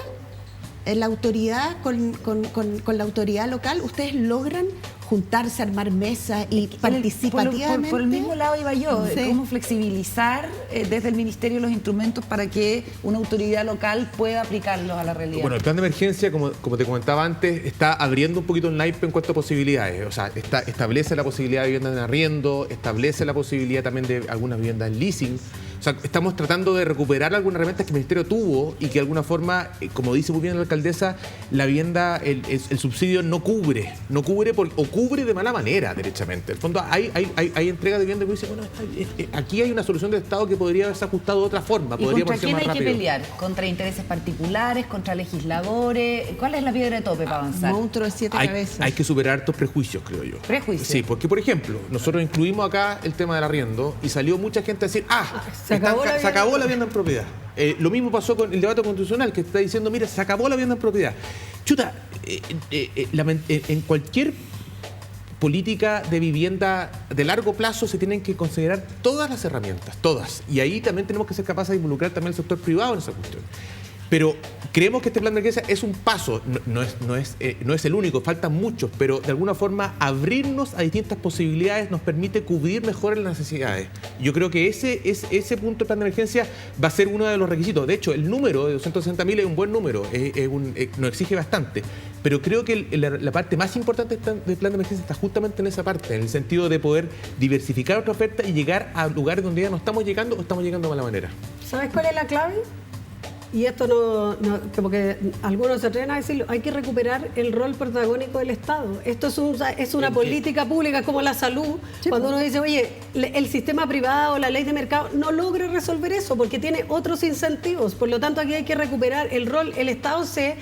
la autoridad con la autoridad local? ¿Ustedes logran juntarse, armar mesas y participativamente? Por el mismo lado iba yo, cómo flexibilizar desde el Ministerio los instrumentos para que una autoridad local pueda aplicarlos a la realidad. Bueno, el plan de emergencia, como te comentaba antes, está abriendo un poquito el naipe en cuanto a posibilidades. O sea, establece la posibilidad de viviendas en arriendo, establece la posibilidad también de algunas viviendas en leasing. O sea, estamos tratando de recuperar algunas herramientas que el Ministerio tuvo y que de alguna forma, como dice muy bien la alcaldesa, la vivienda, el subsidio no cubre o cubre de mala manera, derechamente. En el fondo, hay entrega de vivienda que dice, bueno, aquí hay una solución del Estado que podría haberse ajustado de otra forma. ¿Y contra quién hay que pelear? ¿Contra intereses particulares? ¿Contra legisladores? ¿Cuál es la piedra de tope para avanzar? Monstruo de 7 cabezas. Hay que superar estos prejuicios, creo yo. ¿Prejuicios? Sí, porque, por ejemplo, nosotros incluimos acá el tema del arriendo y salió mucha gente a decir, se acabó la vivienda en propiedad. Lo mismo pasó con el debate constitucional, que está diciendo, mira, se acabó la vivienda en propiedad. Chuta, en cualquier política de vivienda de largo plazo se tienen que considerar todas las herramientas, todas. Y ahí también tenemos que ser capaces de involucrar también al sector privado en esa cuestión. Pero creemos que este plan de emergencia es un paso, no es el único, faltan muchos, pero de alguna forma abrirnos a distintas posibilidades nos permite cubrir mejor las necesidades. Yo creo que ese punto del plan de emergencia va a ser uno de los requisitos. De hecho, el número de 260.000 es un buen número, nos exige bastante. Pero creo que la parte más importante del plan de emergencia está justamente en esa parte, en el sentido de poder diversificar otra oferta y llegar a lugares donde ya no estamos llegando o estamos llegando de mala manera. ¿Sabes cuál es la clave? Y esto como que algunos se atreven a decirlo, hay que recuperar el rol protagónico del Estado. Esto es una política pública como la salud. Cuando uno dice, oye, el sistema privado, la ley de mercado, no logra resolver eso porque tiene otros incentivos. Por lo tanto, aquí hay que recuperar el rol. El Estado se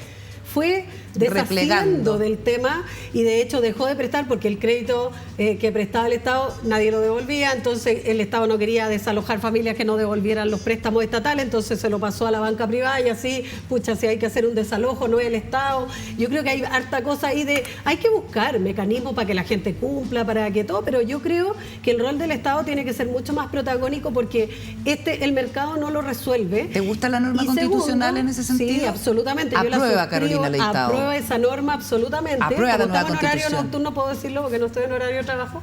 fue deshaciendo del tema y de hecho dejó de prestar porque el crédito que prestaba el Estado nadie lo devolvía, entonces el Estado no quería desalojar familias que no devolvieran los préstamos estatales, entonces se lo pasó a la banca privada y así, pucha, si hay que hacer un desalojo no es el Estado. Yo creo que hay harta cosa ahí hay que buscar mecanismos para que la gente cumpla, para que todo, pero yo creo que el rol del Estado tiene que ser mucho más protagónico porque el mercado no lo resuelve. ¿Te gusta la norma constitucional en ese sentido? Sí, absolutamente. Aprueba, Carolina Leitao. Aprueba esa norma absolutamente. Aprueba la nueva Como estamos en horario nocturno, puedo decirlo porque no estoy en horario de trabajo.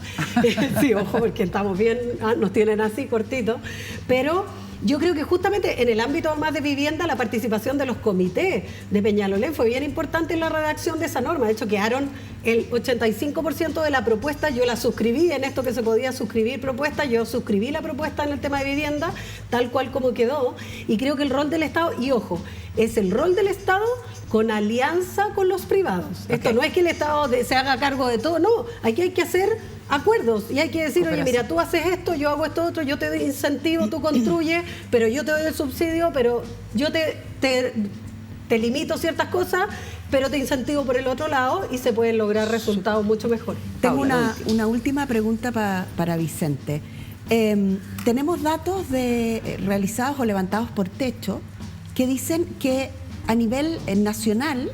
Sí, ojo, porque estamos bien, nos tienen así cortitos. Pero yo creo que justamente en el ámbito más de vivienda la participación de los comités de Peñalolén fue bien importante en la redacción de esa norma. De hecho, quedaron el 85% de la propuesta, yo la suscribí en esto que se podía suscribir propuestas, yo suscribí la propuesta en el tema de vivienda, tal cual como quedó, y creo que el rol del Estado, y ojo, es el rol del Estado con alianza con los privados. Esto no es que el Estado se haga cargo de todo, no, aquí hay que hacer acuerdos y hay que decir, oye, mira, tú haces esto, yo hago esto otro, yo te doy incentivo, tú construyes, pero yo te doy el subsidio, pero yo te limito ciertas cosas, pero te incentivo por el otro lado y se pueden lograr resultados mucho mejores. Tengo una última pregunta para Vicente. Tenemos datos realizados o levantados por Techo que dicen que a nivel nacional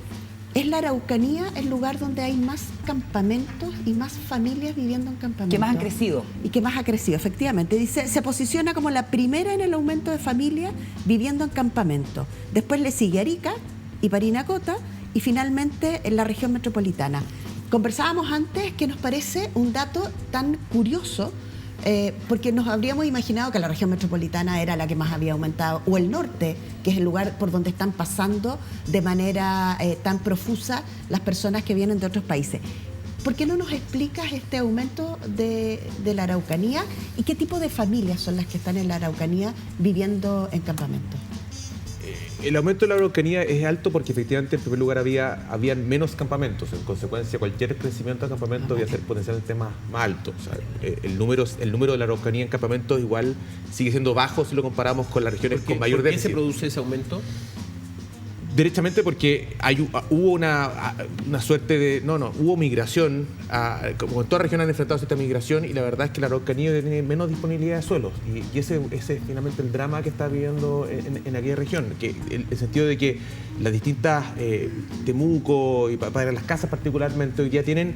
es la Araucanía el lugar donde hay más campamentos y más familias viviendo en campamentos. Que más han crecido. Y que más ha crecido, efectivamente. Dice, se posiciona como la primera en el aumento de familias viviendo en campamentos. Después le sigue Arica y Parinacota y finalmente en la región metropolitana. Conversábamos antes que nos parece un dato tan curioso porque nos habríamos imaginado que la región metropolitana era la que más había aumentado, o el norte, que es el lugar por donde están pasando de manera tan profusa las personas que vienen de otros países. ¿Por qué no nos explicas este aumento de la Araucanía y qué tipo de familias son las que están en la Araucanía viviendo en campamentos? El aumento de la Araucanía es alto porque efectivamente en primer lugar habían menos campamentos. En consecuencia, cualquier crecimiento de campamentos debía ser potencialmente más alto. O sea, el número de la Araucanía en campamentos igual sigue siendo bajo si lo comparamos con las regiones con mayor déficit. ¿Por qué se produce ese aumento? Derechamente porque hubo una suerte de... hubo migración, como en toda región han enfrentado cierta migración, y la verdad es que la Araucanía tiene menos disponibilidad de suelos, y ese es finalmente el drama que está viviendo en aquella región, que el sentido de que las distintas Temuco y para las casas particularmente hoy día tienen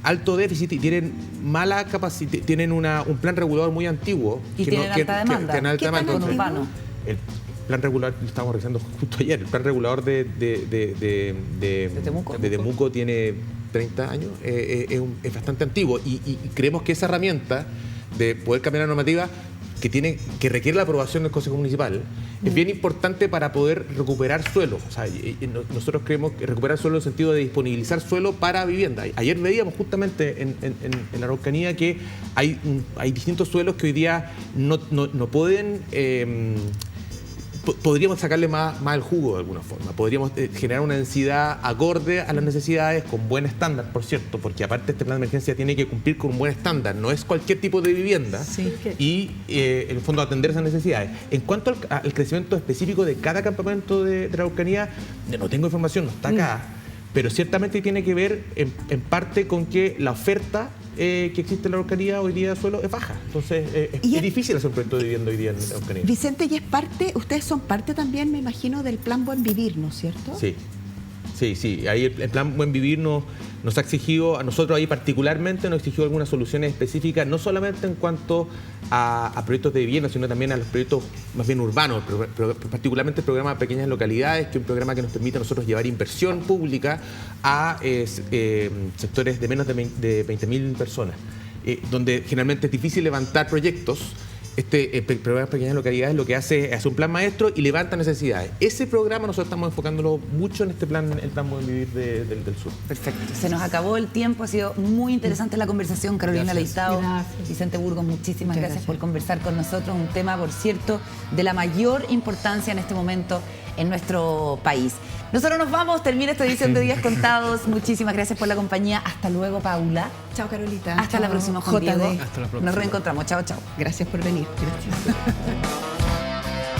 alto déficit y tienen mala capacidad, tienen un plan regulador muy antiguo. Y tienen alta demanda. ¿Qué tan urbano? El plan regular, lo estábamos revisando justo ayer, el plan regulador de Temuco tiene 30 años, es bastante antiguo, y creemos que esa herramienta de poder cambiar la normativa que requiere la aprobación del Consejo Municipal es bien importante para poder recuperar suelo. O sea, nosotros creemos que recuperar suelo en el sentido de disponibilizar suelo para vivienda. Ayer veíamos justamente en la Araucanía que hay distintos suelos que hoy día no pueden... podríamos sacarle más el jugo de alguna forma. Podríamos generar una densidad acorde a las necesidades, con buen estándar, por cierto, porque aparte este plan de emergencia tiene que cumplir con un buen estándar. No es cualquier tipo de vivienda, y en el fondo atender esas necesidades. En cuanto al crecimiento específico de cada campamento de la Araucanía, no tengo información, no está acá, pero ciertamente tiene que ver en parte con que la oferta que existe en la Araucanía hoy día de suelo es baja. Entonces es difícil hacer un proyecto de vivienda hoy día en la Araucanía. Vicente, y ustedes son parte también, me imagino, del Plan Buen Vivir, ¿no es cierto? Sí. Ahí el Plan Buen Vivir nos ha exigido, a nosotros ahí particularmente, nos exigió algunas soluciones específicas, no solamente en cuanto a proyectos de vivienda, sino también a los proyectos más bien urbanos, particularmente el programa Pequeñas Localidades, que es un programa que nos permite a nosotros llevar inversión pública a sectores de menos de 20.000 personas, donde generalmente es difícil levantar proyectos. Este programa Pequeñas Localidades lo que hace es un plan maestro y levanta necesidades. Ese programa nosotros estamos enfocándolo mucho en este plan, el Plan Buen Vivir del Sur. Perfecto. Se nos acabó el tiempo, ha sido muy interesante la conversación. Carolina Leitao, Vicente Burgos, muchísimas gracias por conversar con nosotros. Un tema, por cierto, de la mayor importancia en este momento en nuestro país. Nosotros nos vamos, termina esta edición de Días Contados. Muchísimas gracias por la compañía. Hasta luego, Paula. Chao, Carolita. Hasta la próxima, Juan Diego. Hasta la próxima. Nos reencontramos. Chao, chao. Gracias por venir. Gracias.